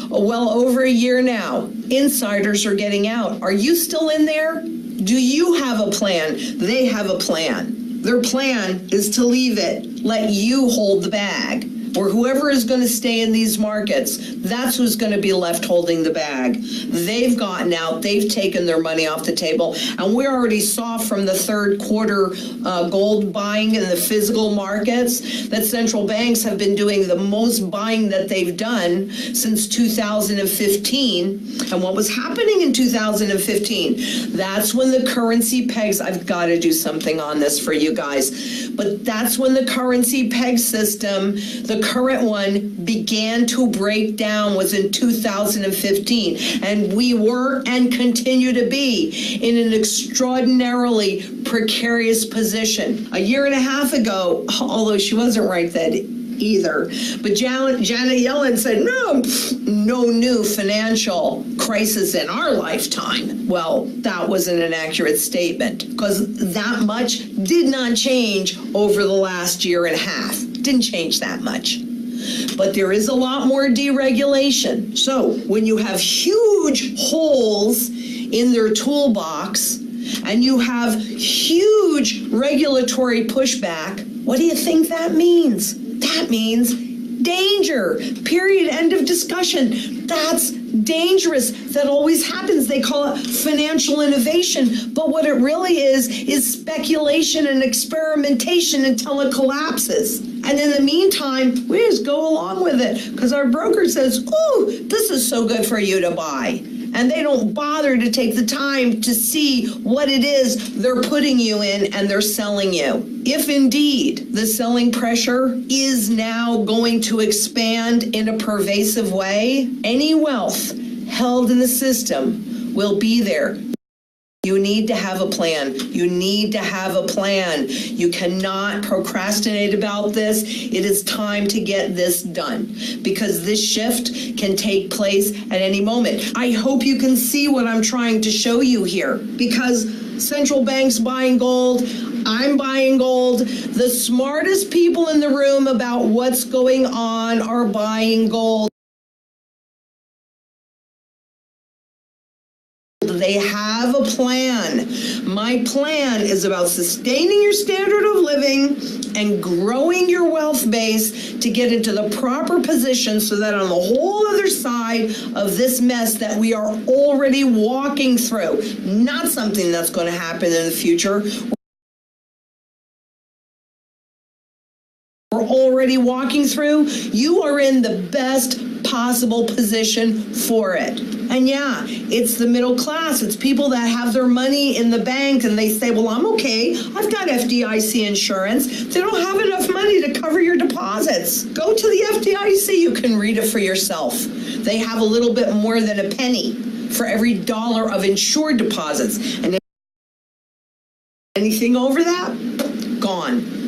well over a year now. Insiders are getting out. Are you still in there? Do you have a plan? They have a plan. Their plan is to leave it, let you hold the bag. Or whoever is going to stay in these markets, that's who's going to be left holding the bag. They've gotten out. They've taken their money off the table. And we already saw from the third quarter gold buying in the physical markets that central banks have been doing the most buying that they've done since 2015. And what was happening in 2015? That's when the currency pegs, I've got to do something on this for you guys, but that's when the currency peg system, the current one, began to break down, was in 2015. And we were and continue to be in an extraordinarily precarious position. A year and a half ago, although she wasn't right then either, but Janet Yellen said, no new financial crisis in our lifetime. Well, that wasn't an accurate statement, because that much did not change over the last year and a half. Didn't change that much. But there is a lot more deregulation. So when you have huge holes in their toolbox and you have huge regulatory pushback, what do you think that means? That means danger. Period. End of discussion. That's dangerous. That always happens. They call it financial innovation. But what it really is speculation and experimentation until it collapses. And in the meantime, we just go along with it because our broker says, oh, this is so good for you to buy. And they don't bother to take the time to see what it is they're putting you in and they're selling you. If indeed the selling pressure is now going to expand in a pervasive way, any wealth held in the system will be there. You need to have a plan. You need to have a plan. You cannot procrastinate about this. It is time to get this done because this shift can take place at any moment. I hope you can see what I'm trying to show you here, because central banks buying gold, I'm buying gold. The smartest people in the room about what's going on are buying gold. They have a plan. My plan is about sustaining your standard of living and growing your wealth base to get into the proper position so that on the whole other side of this mess that we are already walking through, not something that's going to happen in the future, we're already walking through, you are in the best possible position for it. And yeah, it's the middle class. It's people that have their money in the bank and they say, well, I'm okay. I've got FDIC insurance. They don't have enough money to cover your deposits. Go to the FDIC. You can read it for yourself. They have a little bit more than a penny for every dollar of insured deposits. And anything over that, gone.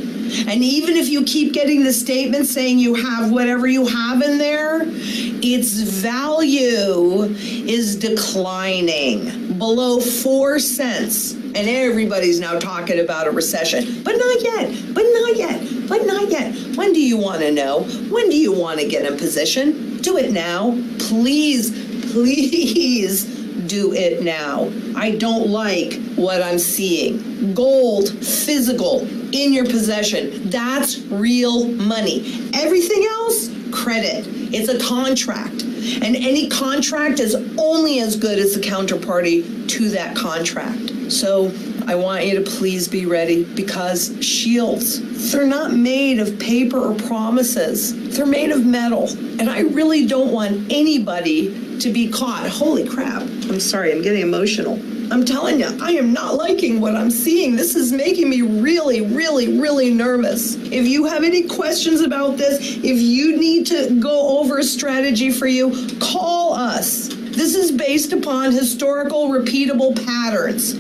And even if you keep getting the statement saying you have whatever you have in there, its value is declining below 4 cents. And everybody's now talking about a recession. But not yet, but not yet, but not yet. When do you want to know? When do you want to get in position? Do it now. Please, please do it now. I don't like what I'm seeing. Gold, physical, in your possession. That's real money. Everything else, credit. It's a contract. And any contract is only as good as the counterparty to that contract. So I want you to please be ready, because shields, they're not made of paper or promises. They're made of metal. And I really don't want anybody to be caught. Holy crap. I'm sorry, I'm getting emotional. I'm telling you, I am not liking what I'm seeing. This is making me really, really, really nervous. If you have any questions about this, if you need to go over a strategy for you, call us. This is based upon historical, repeatable patterns.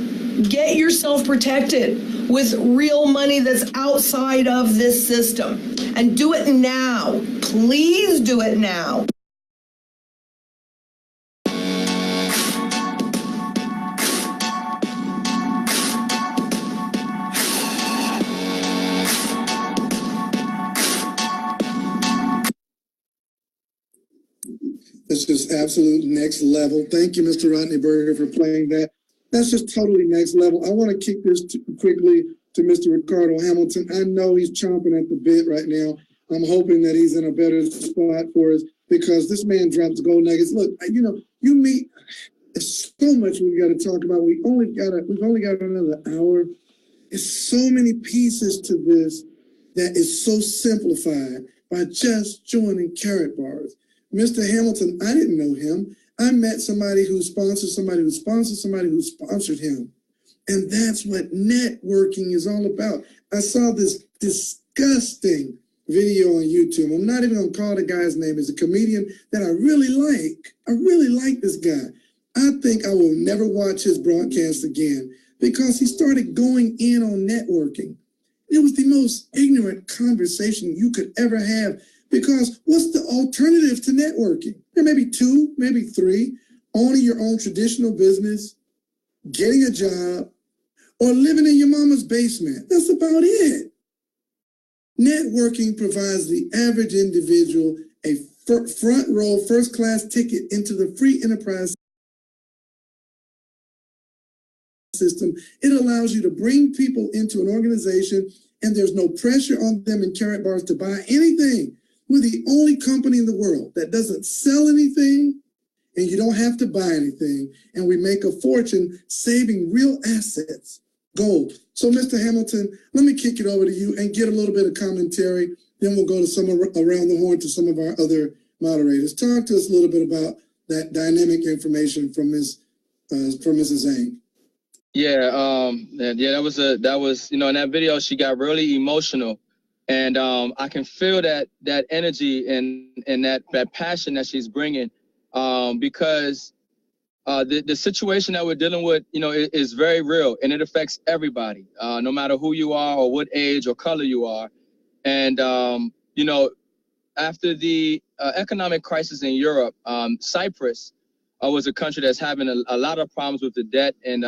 Get yourself protected with real money that's outside of this system. And do it now. Please do it now. That's just absolute next level. Thank you, Mr. Rodney Berger, for playing that. That's just totally next level. I want to kick this quickly to Mr. Ricardo Hamilton. I know he's chomping at the bit right now. I'm hoping that he's in a better spot for us, because this man drops gold nuggets. Look, you meet, there's so much we got to talk about. We've only got another hour. There's so many pieces to this that is so simplified by just joining Karatbars. Mr. Hamilton, I didn't know him. I met somebody who sponsored somebody who sponsored somebody who sponsored him. And that's what networking is all about. I saw this disgusting video on YouTube. I'm not even going to call the guy's name. He's a comedian that I really like. I really like this guy. I think I will never watch his broadcast again, because he started going in on networking. It was the most ignorant conversation you could ever have. Because what's the alternative to networking? There may be two, maybe three: owning your own traditional business, getting a job, or living in your mama's basement. That's about it. Networking provides the average individual a front row, first class ticket into the free enterprise system. It allows you to bring people into an organization, and there's no pressure on them in Karatbars to buy anything. We're the only company in the world that doesn't sell anything, and you don't have to buy anything. And we make a fortune saving real assets, gold. So, Mr. Hamilton, let me kick it over to you and get a little bit of commentary. Then we'll go to some around the horn to some of our other moderators. Talk to us a little bit about that dynamic information from Mrs. Zhang. Yeah, that was in that video she got really emotional. And I can feel that energy and that passion that she's bringing, because the situation that we're dealing with, is very real, and it affects everybody, no matter who you are or what age or color you are. And after the economic crisis in Europe, Cyprus was a country that's having a lot of problems with the debt, and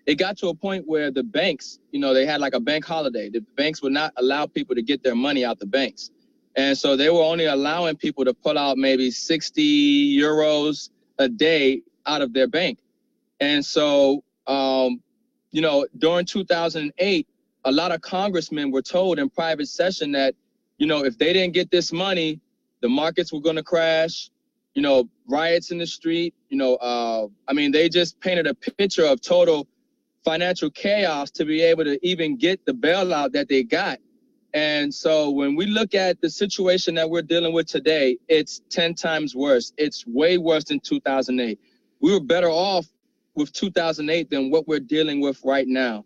it got to a point where the banks, they had like a bank holiday. The banks would not allow people to get their money out the banks. And so they were only allowing people to pull out maybe 60 euros a day out of their bank. And so, during 2008, a lot of congressmen were told in private session that, if they didn't get this money, the markets were going to crash, riots in the street, they just painted a picture of total financial chaos to be able to even get the bailout that they got. And so when we look at the situation that we're dealing with today, it's 10 times worse. It's way worse than 2008. We were better off with 2008 than what we're dealing with right now.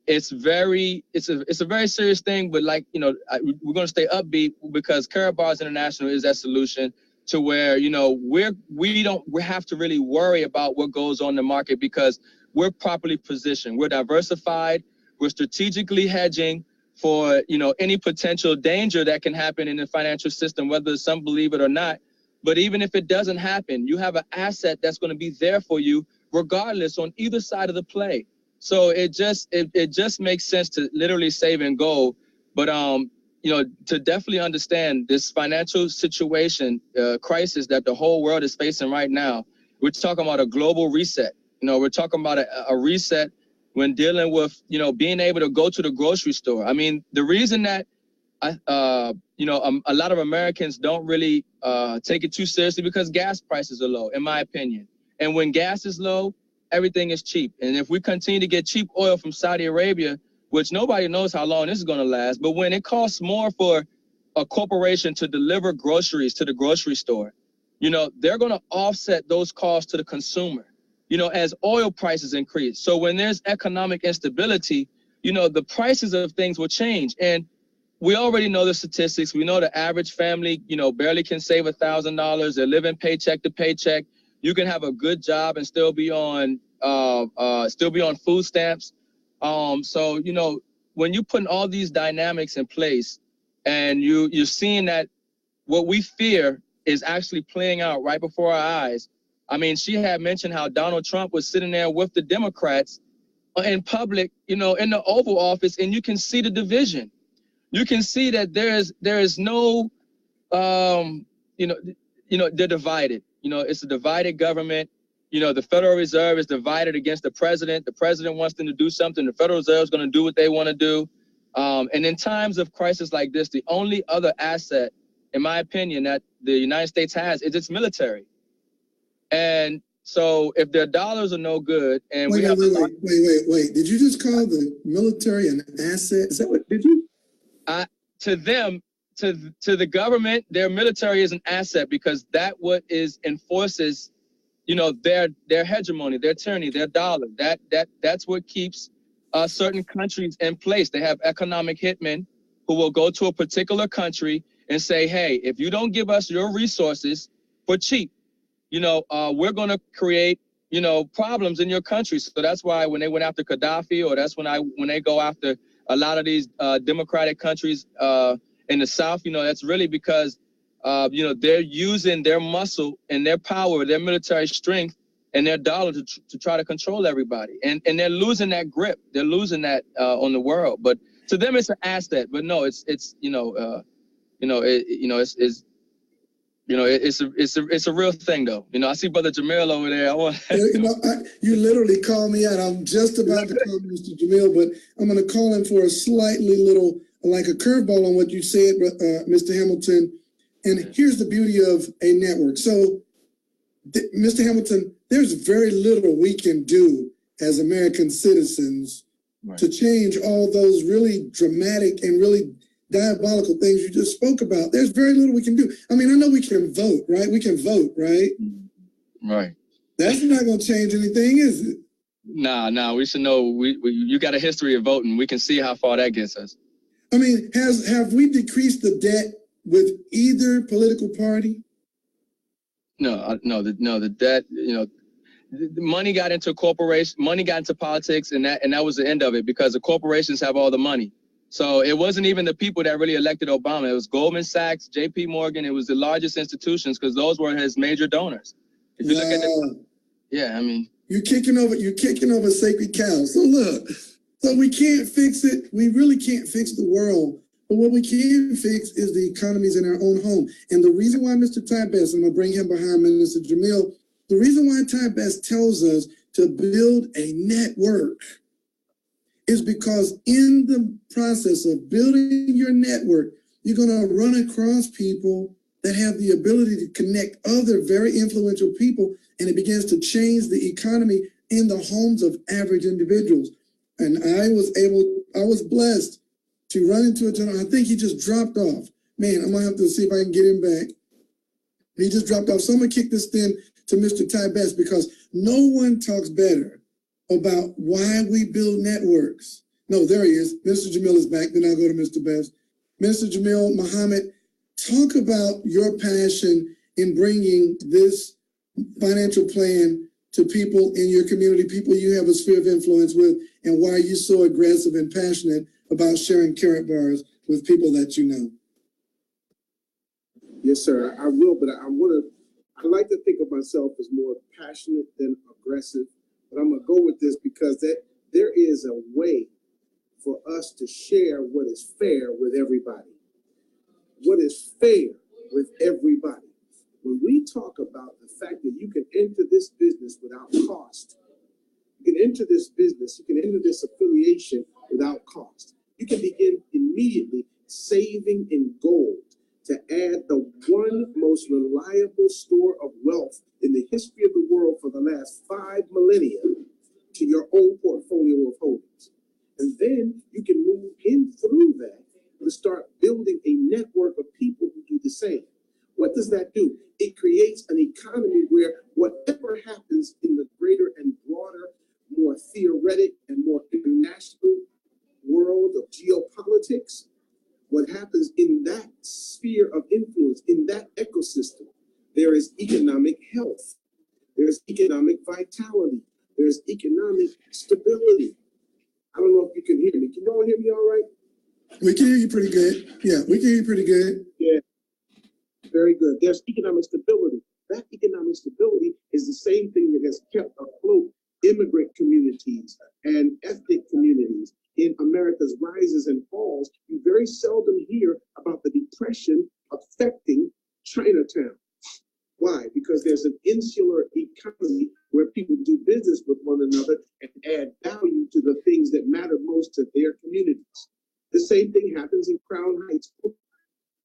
It's a very serious thing, but we're going to stay upbeat, because Karatbars International is that solution to where, we have to really worry about what goes on in the market, because we're properly positioned. We're diversified. We're strategically hedging for, any potential danger that can happen in the financial system, whether some believe it or not. But even if it doesn't happen, you have an asset that's going to be there for you regardless on either side of the play. So it just makes sense to literally save and go. But, to definitely understand this financial situation, crisis that the whole world is facing right now, we're talking about a global reset. We're talking about a reset when dealing with, being able to go to the grocery store. I mean, the reason that, a lot of Americans don't really take it too seriously, because gas prices are low, in my opinion. And when gas is low, everything is cheap. And if we continue to get cheap oil from Saudi Arabia, which nobody knows how long this is going to last, but when it costs more for a corporation to deliver groceries to the grocery store, you know, they're going to offset those costs to the consumer, you know, as oil prices increase. So when there's economic instability, you know, the prices of things will change. And we already know the statistics. We know the average family, you know, barely can save $1,000. They're living paycheck to paycheck. You can have a good job and still be on food stamps. So, you know, when you're putting all these dynamics in place and you're seeing that what we fear is actually playing out right before our eyes. I mean, she had mentioned how Donald Trump was sitting there with the Democrats in public, you know, in the Oval Office, and you can see the division. You can see that there is no, you know, they're divided. You know, it's a divided government. You know, the Federal Reserve is divided against the president. The president wants them to do something. The Federal Reserve is going to do what they want to do. And in times of crisis like this, the only other asset, in my opinion, that the United States has is its military. And so if their dollars are no good, and wait. Did you just call the military an asset? Is that what, did you? To them, to the government, their military is an asset because that what is enforces, you know, their hegemony, their tyranny, their dollar. That's what keeps certain countries in place. They have economic hitmen who will go to a particular country and say, hey, if you don't give us your resources for cheap, you know, we're going to create, you know, problems in your country. So that's why when they went after Gaddafi, or that's when they go after a lot of these democratic countries in the South, you know, that's really because, you know, they're using their muscle and their power, their military strength and their dollar to try to control everybody. And they're losing that grip. They're losing that on the world. But to them, it's an asset. But no, it's a real thing, though. You know, I see Brother Jamil over there. You literally called me out. I'm just about to call Mr. Jamil, but I'm going to call him for a slightly little, like a curveball on what you said, Mr. Hamilton. And here's the beauty of a network. So, Mr. Hamilton, there's very little we can do as American citizens to change all those really dramatic and really diabolical things you just spoke about. There's very little we can do. I mean, I know we can vote, right? We can vote, right? Right. That's not going to change anything, is it? Nah. We should know. You got a history of voting. We can see how far that gets us. I mean, have we decreased the debt with either political party? No. The debt. You know, the money got into corporations. Money got into politics, and that was the end of it because the corporations have all the money. So it wasn't even the people that really elected Obama. It was Goldman Sachs, J.P. Morgan. It was the largest institutions because those were his major donors. If you look at I mean, you're kicking over sacred cows. So look, so we can't fix it. We really can't fix the world. But what we can fix is the economies in our own home. And the reason why Mr. Ty Best, I'm going to bring him behind Minister Jamil, the reason why Ty Best tells us to build a network is because in the process of building your network, you're going to run across people that have the ability to connect other very influential people, and it begins to change the economy in the homes of average individuals. And I was blessed to run into a gentleman. I think he just dropped off. Man, I'm going to have to see if I can get him back. He just dropped off. So I'm going to kick this then to Mr. Ty Best because no one talks better about why we build networks. No, there he is. Mr. Jamil is back. Then I'll go to Mr. Best. Mr. Jamil Muhammad, talk about your passion in bringing this financial plan to people in your community, people you have a sphere of influence with, and why you're so aggressive and passionate about sharing Karatbars with people that you know. Yes, sir. I will, but I like to think of myself as more passionate than aggressive. But I'm going to go with this because there is a way for us to share what is fair with everybody. What is fair with everybody. When we talk about the fact that you can enter this business without cost, you can enter this business, you can enter this affiliation without cost. You can begin immediately saving in gold. to add the one most reliable store of wealth in the history of the world for the last 5 millennia to your own portfolio of holdings. And then you can move in through that to start building a network of people who do the same. What does that do? It creates an economy where whatever happens in the greater and broader, more theoretic and more international world of geopolitics, what happens in that sphere of influence, in that ecosystem, there is economic health, there's economic vitality, there's economic stability. I don't know if you can hear me. Can you all hear me all right? We can hear you pretty good. Yeah, we can hear you pretty good. Yeah, very good. There's economic stability. That economic stability is the same thing that has kept afloat immigrant communities and ethnic communities in America's rises and falls. You very seldom hear about the depression affecting Chinatown. Why? Because there's an insular economy where people do business with one another and add value to the things that matter most to their communities. The same thing happens in Crown Heights,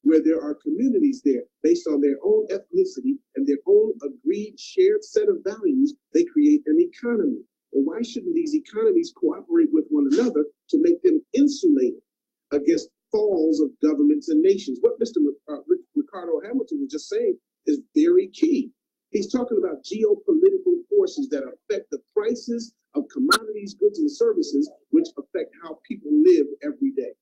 where there are communities there based on their own ethnicity and their own agreed shared set of values. They create an economy. Well, why shouldn't these economies cooperate with one another to make them insulated against falls of governments and nations? What Mr. Ricardo Hamilton was just saying is very key. He's talking about geopolitical forces that affect the prices of commodities, goods, and services, which affect how people live every day.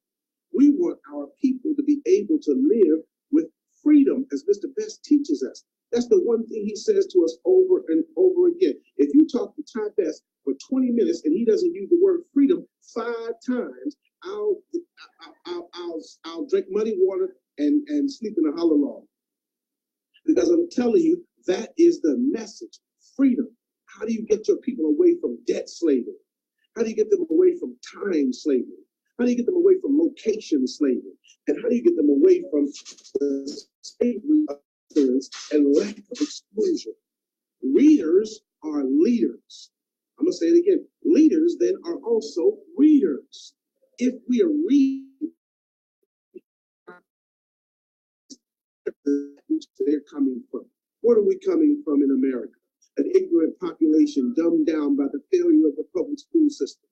We want our people to be able to live with freedom, as Mr. Best teaches us. That's the one thing he says to us over and over again. If you talk to Ty Best for 20 minutes and he doesn't use the word freedom 5 times, I'll drink muddy water and sleep in a hollow log. Because I'm telling you, that is the message. Freedom. How do you get your people away from debt slavery? How do you get them away from time slavery? How do you get them away from location slavery? And how do you get them away from the slavery of ignorance and lack of exposure? Readers are leaders. I'm going to say it again. Leaders then are also readers. If we are reading, they're coming from. What are we coming from in America? An ignorant population dumbed down by the failure of the public school system.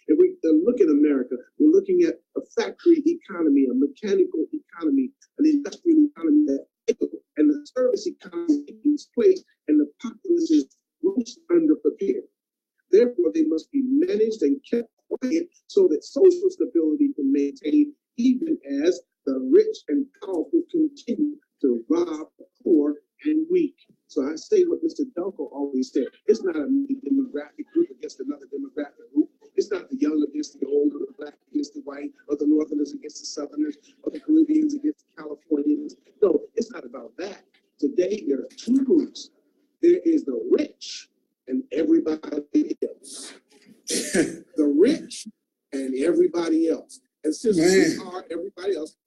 If we look at America, we're looking at a factory economy, a mechanical economy, an industrial economy, and the service economy taking place, and the populace is most underprepared. Therefore, they must be managed and kept quiet so that social stability can maintain, even as the rich and powerful continue to rob the poor and weak. So I say what Mr. Delco always said. It's not a demographic group against another demographic group. It's not the young against the old, or the black against the white, or the Northerners against the Southerners, or the Caribbeans against the Californians. No, it's not about that. Today, there are 2 groups. There is the rich and everybody else. The rich and everybody else. And since we are everybody else,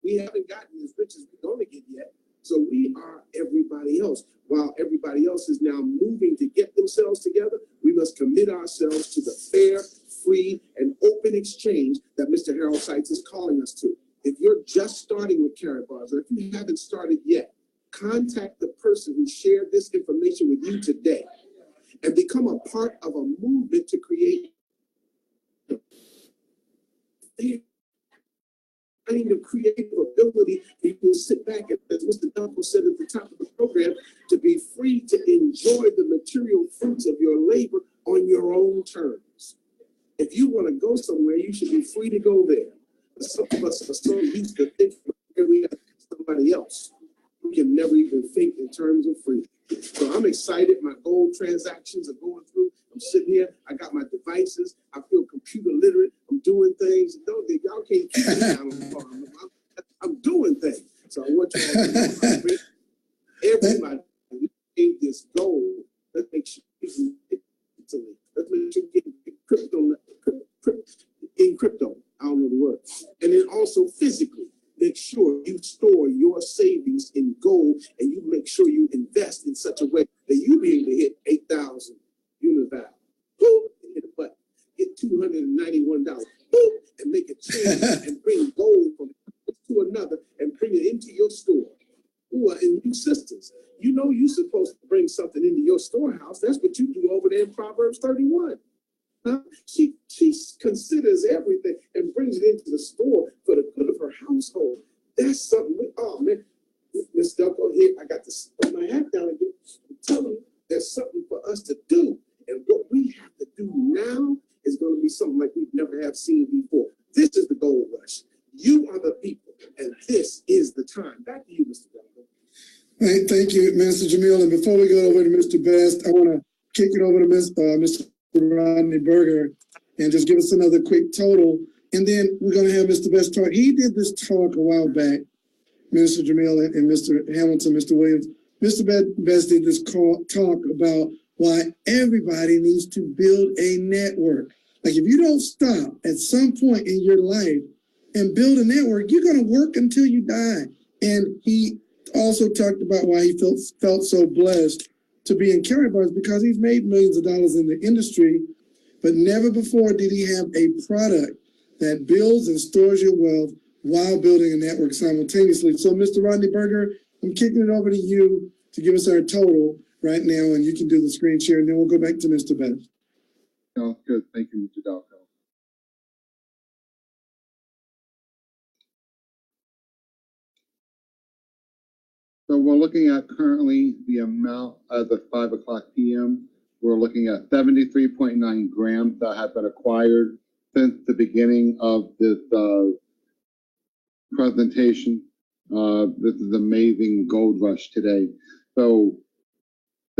we haven't gotten as rich as we're going to get yet. So we are everybody else. While everybody else is now moving to get themselves together, we must commit ourselves to the fair, free, and open exchange that Mr. Harold Seitz is calling us to. If you're just starting with Karatbars, or if you haven't started yet, contact the person who shared this information with you today and become a part of a movement to create kind of creative ability. You can sit back and, as Mr. Dunkel said at the top of the program, to be free to enjoy the material fruits of your labor on your own terms. If you want to go somewhere, you should be free to go there. But some of us are so used to thinking we have somebody else. We can never even think in terms of freedom. So I'm excited. My gold transactions are going through. I'm sitting here. I got my devices. I feel computer literate. I'm doing things. Y'all can't keep me down on the farm. I'm doing things. So I want you all to know, everybody need this goal. Let's make sure you get it. Let's make sure you get crypto. I don't know the word. And then also physically, make sure you store your savings in gold, and you make sure you invest in such a way that you be able to hit 8,000 unit value. Boom, and hit a button. Get $291. Boom, and make a change and bring gold from to another and bring it into your store. Ooh, and you sisters, you know you're supposed to bring something into your storehouse. That's what you do over there in Proverbs 31. Huh? She considers everything and brings it into the store for the good of her household. That's something. Oh man, Miss Ducko here, I got to put my hat down again. I'm telling you, there's something for us to do, and what we have to do now is going to be something like we've never have seen before. This is the gold rush. You are the people, and this is the time. Back to you, Mr. Ducko. Hey, thank you, Mr. Jamil. And before we go over to Mr. Best, I want to kick it over to Mr. Rodney Berger and just give us another quick total. And then we're going to have Mr. Best talk. He did this talk a while back, Mr. Jamil and Mr. Hamilton, Mr. Williams. Mr. Best did this talk about why everybody needs to build a network. Like if you don't stop at some point in your life and build a network, you're going to work until you die. And he also talked about why he felt so blessed to be in Karatbars because he's made millions of dollars in the industry, but never before did he have a product that builds and stores your wealth while building a network simultaneously. So, Mr. Rodney Berger, I'm kicking it over to you to give us our total right now, and you can do the screen share, and then we'll go back to Mr. Best. Sounds good. Thank you, Mr. Dalco. So we're looking at currently the amount as of 5 o'clock p.m. We're looking at 73.9 grams that have been acquired since the beginning of this presentation. This is amazing gold rush today. So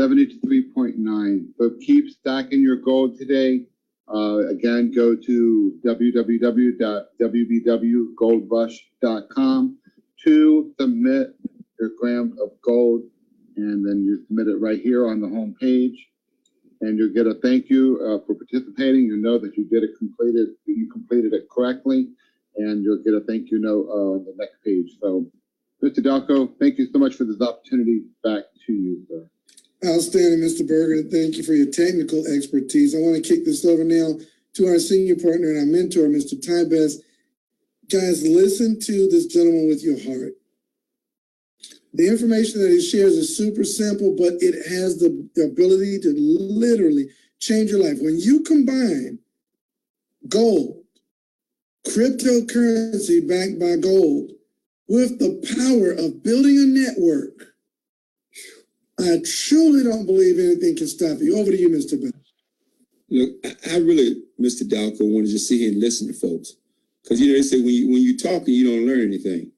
73.9. So keep stacking your gold today. Again, go to www.wbwgoldrush.com to submit your grams of gold, and then you submit it right here on the home page, and you'll get a thank you for participating. You know that you completed it correctly, and you'll get a thank you note on the next page. So, Mr. Dalco, thank you so much for this opportunity. Back to you, sir. Outstanding, Mr. Berger. Thank you for your technical expertise. I want to kick this over now to our senior partner and our mentor, Mr. Ty Best. Guys, listen to this gentleman with your heart. The information that he shares is super simple, but it has the ability to literally change your life. When you combine gold, cryptocurrency backed by gold, with the power of building a network, I truly don't believe anything can stop you. Over to you, Mr. Best. Look, I really, Mr. Dalco, want to just sit here and listen to folks. Because, you know, they say when you talking, you don't learn anything.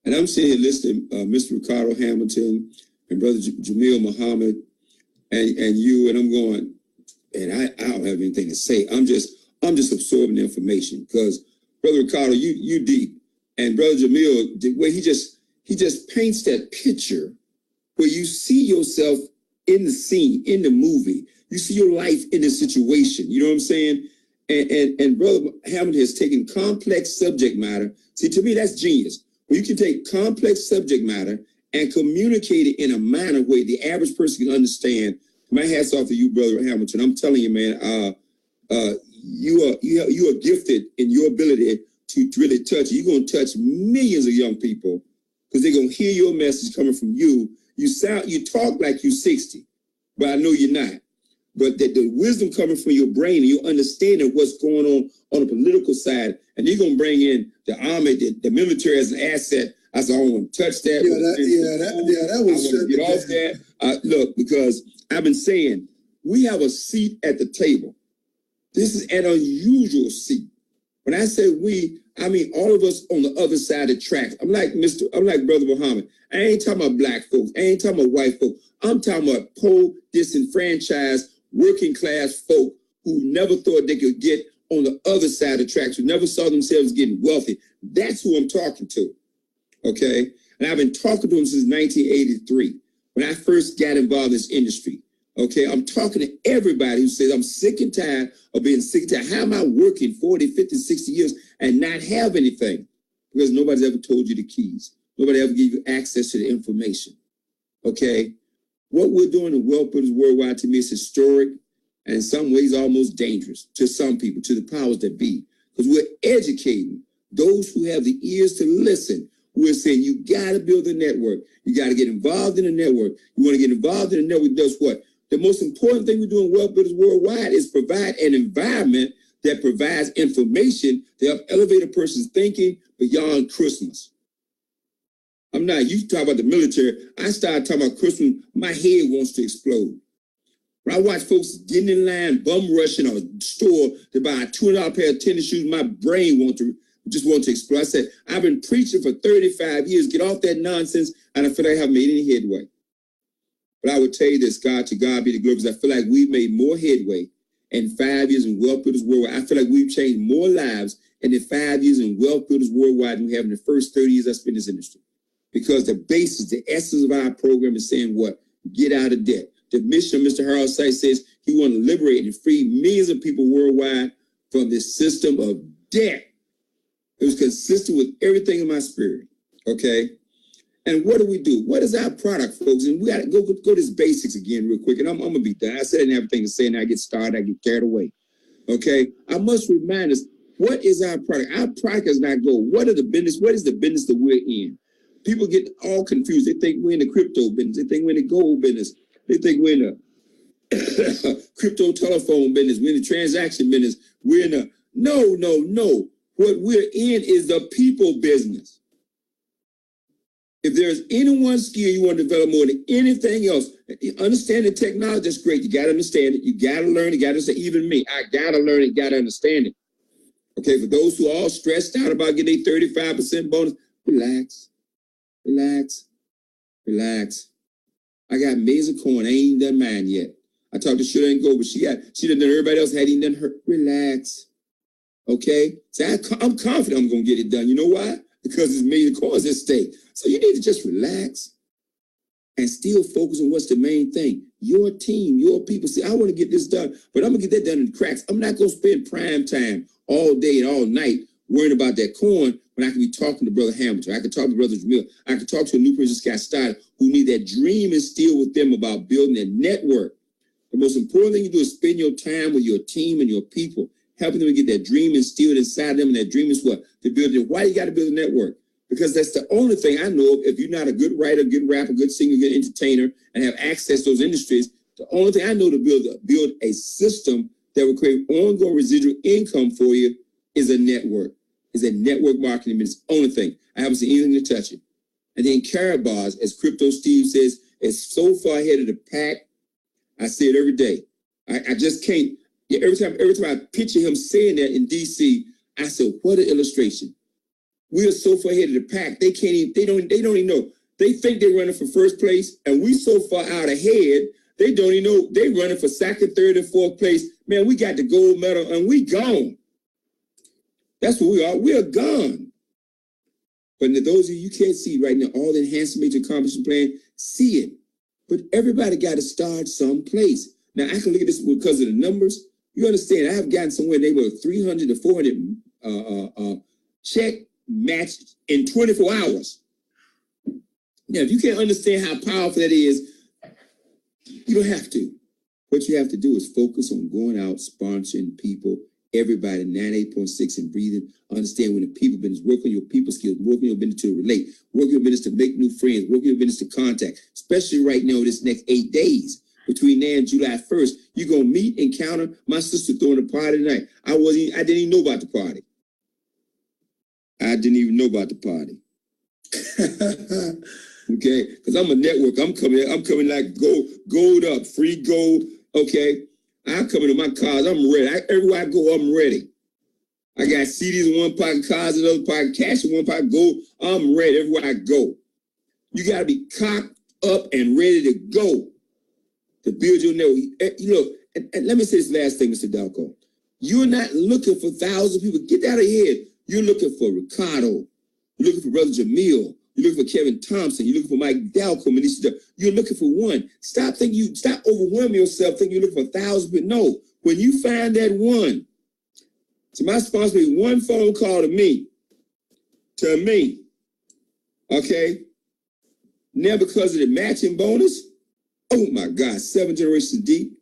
And I'm sitting here listening to Mr. Ricardo Hamilton and Brother Jamil Muhammad and you, and I'm going, and I don't have anything to say. I'm just absorbing the information because Brother Ricardo, you deep. And Brother Jamil, the way he just paints that picture where you see yourself in the scene, in the movie. You see your life in the situation. You know what I'm saying? And Brother Hamilton has taken complex subject matter. See, to me, that's genius. When you can take complex subject matter and communicate it in a manner where the average person can understand. My hat's off to you, Brother Hamilton. I'm telling you, man, you are gifted in your ability to really touch. You're going to touch millions of young people because they're going to hear your message coming from you. You talk like you're 60, but I know you're not. But the wisdom coming from your brain and your understanding of what's going on the political side, and you're gonna bring in the army, the military as an asset. I said, I don't want to touch that. That was. I want to get off that. Look, because I've been saying we have a seat at the table. This is an unusual seat. When I say we, I mean all of us on the other side of the tracks. I'm like Brother Muhammad. I ain't talking about black folks. I ain't talking about white folks. I'm talking about poor, disenfranchised, working class folk who never thought they could get on the other side of the tracks, who never saw themselves getting wealthy. That's who I'm talking to, okay? And I've been talking to them since 1983, when I first got involved in this industry, okay? I'm talking to everybody who says, I'm sick and tired of being sick and tired. How am I working 40, 50, 60 years and not have anything? Because nobody's ever told you the keys. Nobody ever gave you access to the information, okay? What we're doing in Wealth Builders Worldwide, to me, is historic and in some ways almost dangerous to some people, to the powers that be, because we're educating those who have the ears to listen we're saying you got to build a network. You got to get involved in a network. You want to get involved in a network that does what? The most important thing we do in Wealth Builders Worldwide is provide an environment that provides information to help elevate a person's thinking beyond Christmas. You talk about the military. I started talking about Christmas, my head wants to explode. When I watch folks getting in line, bum rushing a store to buy a $200 pair of tennis shoes, my brain wants to explode. I said, I've been preaching for 35 years. Get off that nonsense, and I feel like I haven't made any headway. But I would tell you this, God, to God be the glory, because I feel like we've made more headway in 5 years in Wealth Builders Worldwide. I feel like we've changed more lives in the 5 years in Wealth Builders Worldwide than we have in the first 30 years I spent in this industry. Because the basis, the essence of our program is saying what? Get out of debt. The mission of Mr. Harold Sykes says he wants to liberate and free millions of people worldwide from this system of debt. It was consistent with everything in my spirit, okay? And what do? What is our product, folks? And we got to go to this basics again real quick, and I'm going to be done. I said I didn't have everything to say, and I get started, I get carried away, okay? I must remind us, what is our product? Our product is not gold. What is the business that we're in? People get all confused. They think we're in the crypto business. They think we're in the gold business. They think we're in the crypto telephone business. We're in the transaction business. We're in the, no. What we're in is the people business. If there's any one skill you want to develop more than anything else, understanding technology, that's great. You got to understand it. You got to learn it. You got to say, even me, I got to learn it, got to understand it. Okay, for those who are all stressed out about getting a 35% bonus, relax. I got amazing corn. I ain't done mine yet. I talked to Shirley and Go, but she done everybody else hadn't even done her. Relax. Okay? So I'm confident I'm going to get it done. You know why? Because it's million corns at stake. So you need to just relax and still focus on what's the main thing. Your team, your people say, I want to get this done, but I'm going to get that done in the cracks. I'm not going to spend prime time all day and all night worrying about that corn when I can be talking to Brother Hamilton. I can talk to Brother Jamil. I can talk to a new person just got started who need that dream instilled with them about building a network. The most important thing you do is spend your time with your team and your people, helping them to get that dream instilled inside them. And that dream is what? To build it. Why you got to build a network? Because that's the only thing I know of. If you're not a good writer, good rapper, good singer, good entertainer, and have access to those industries, the only thing I know to build a system that will create ongoing residual income for you is a network. Is a network marketing. It's the only thing. I haven't seen anything to touch it. And then Karatbars, as Crypto Steve says, is so far ahead of the pack. I say it every day. I just can't. Yeah, every time I picture him saying that in DC, I said, what an illustration. We are so far ahead of the pack. They don't even know. They think they're running for first place, and we so far out ahead, they don't even know they're running for second, third, and fourth place. Man, we got the gold medal, and we gone. That's what we are. We are gone. But those of you can't see right now, all the enhanced major accomplishment plan, see it. But everybody got to start someplace. Now, I can look at this because of the numbers. You understand, I have gotten somewhere they were 300 to 400 check matched in 24 hours. Now, if you can't understand how powerful that is, you don't have to. What you have to do is focus on going out, sponsoring people, everybody, 98.6 and breathing. Understand when the people business, work on your people skills, work on your business to relate, work on your business to make new friends, work on your business to contact, especially right now, this next 8 days. Between now and July 1st, you're going to meet, encounter. My sister throwing a party tonight. I didn't even know about the party. I didn't even know about the party. Okay, because I'm a network. I'm coming like gold up, free gold. Okay, I'm coming to my cars. I'm ready. Everywhere I go, I'm ready. I got CDs in one pocket, cars in the other pocket, cash in one pocket, gold. I'm ready everywhere I go. You got to be cocked up and ready to go to build your network. Look, and let me say this last thing, Mr. Dalco. You're not looking for thousands of people. Get out of here. You're looking for Ricardo. You're looking for Brother Jamil. You're looking for Kevin Thompson. You're looking for Mike Dalco. You're looking for one. Stop overwhelming yourself thinking you're looking for thousands. But no, when you find that one, it's my responsibility, one phone call to me, okay? Now because of the matching bonus, oh my God, 7 generations deep,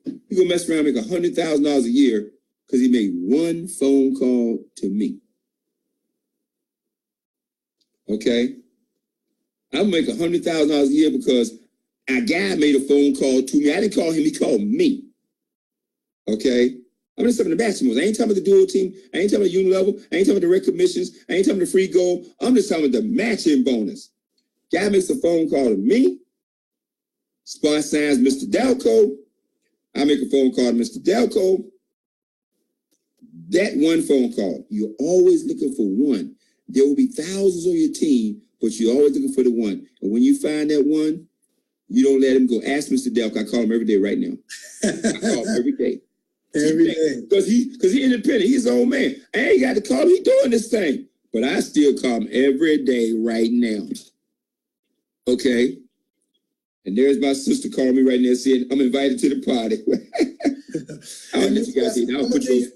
you're going to mess around and make $100,000 a year because he made one phone call to me. Okay, I make $100,000 a year because a guy made a phone call to me. I didn't call him; he called me. Okay, I'm just talking about the maximums. I ain't talking about the dual team. I ain't talking about the unilevel. I ain't talking about the direct commissions. I ain't talking about the free goal. I'm just talking about the matching bonus. Guy makes a phone call to me. Spot signs Mr. Dalco. I make a phone call to Mr. Dalco. That one phone call, you're always looking for one. There will be thousands on your team, but you're always looking for the one. And when you find that one, you don't let him go. Ask Mr. Dalco. I call him every day right now. I call him every day. Every day. Because he independent. He's his own man. I ain't got to call him. He doing this thing. But I still call him every day right now. Okay? And there's my sister calling me right now saying, I'm invited to the party. I'll let you guys see. I'm gonna give you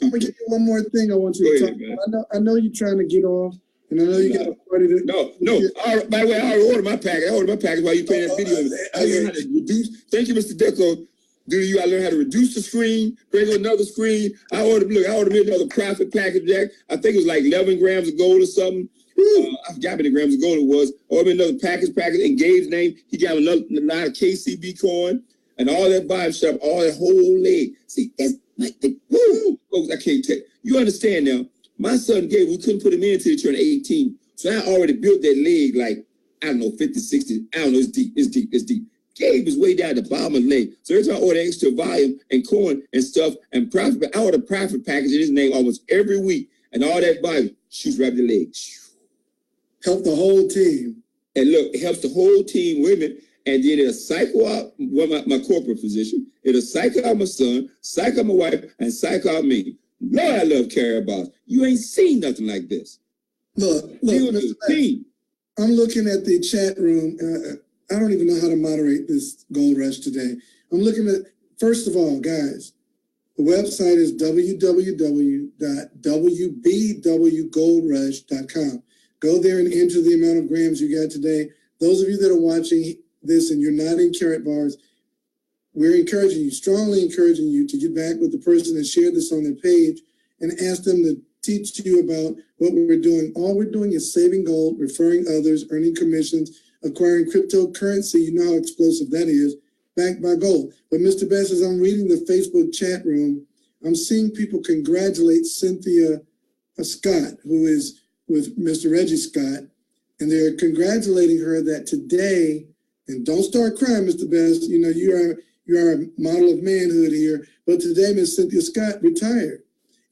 one more thing I want you to talk about. I know you're trying to get off, and I know you got a party to... No. By the way, I already ordered my package. I ordered my package while you playing that video. I learned how to reduce. Thank you, Mr. Deco. I learned how to reduce the screen, bring another screen. I ordered me another profit package, Jack. I think it was like 11 grams of gold or something. I forgot how many grams of gold it was. Ordered me another package, Engage name. He got a lot of KCB coin and all that vibe stuff, all that whole leg. See, that's like the woo. Folks, I can't tell you. You understand now? My son Gabe, we couldn't put him in until he turned 18. So I already built that leg like, I don't know, 50, 60. I don't know, it's deep. Gabe is way down the bottom of the leg. So every time I order extra volume and corn and stuff and profit, I order profit package in his name almost every week. And all that volume shoots right up the leg. Help the whole team. And look, it helps the whole team, women. And then it'll cycle out my corporate position. It'll cycle out my son, cycle out my wife, and cycle out me. Lord, I love Karatbars. You ain't seen nothing like this. Look, I'm looking at the chat room. I don't even know how to moderate this gold rush today. I'm looking at, first of all, guys, the website is www.wbwgoldrush.com. Go there and enter the amount of grams you got today. Those of you that are watching this and you're not in Karatbars, we're strongly encouraging you to get back with the person that shared this on their page and ask them to teach you about what we're doing. All we're doing is saving gold, referring others, earning commissions, acquiring cryptocurrency. You know how explosive that is, backed by gold. But Mr. Best, as I'm reading the Facebook chat room, I'm seeing people congratulate Cynthia Scott, who is with Mr. Reggie Scott, and they're congratulating her that today, and don't start crying, Mr. Best, you know, you are a model of manhood here, but today Miss Cynthia Scott retired.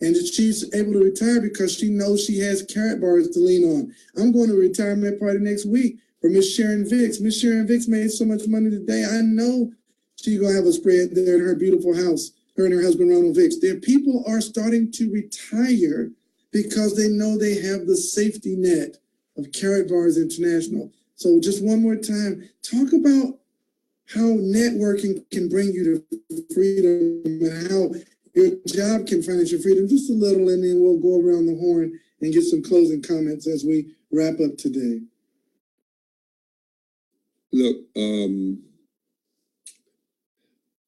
And she's able to retire because she knows she has Karatbars to lean on. I'm going to a retirement party next week for Miss Sharon Vicks. Miss Sharon Vicks made so much money today. I know she's going to have a spread there in her beautiful house, her and her husband, Ronald Vicks. Their people are starting to retire because they know they have the safety net of Karatbars International. So just one more time, talk about how networking can bring you to freedom and how your job can financial freedom, just a little, and then we'll go around the horn and get some closing comments as we wrap up today. Look,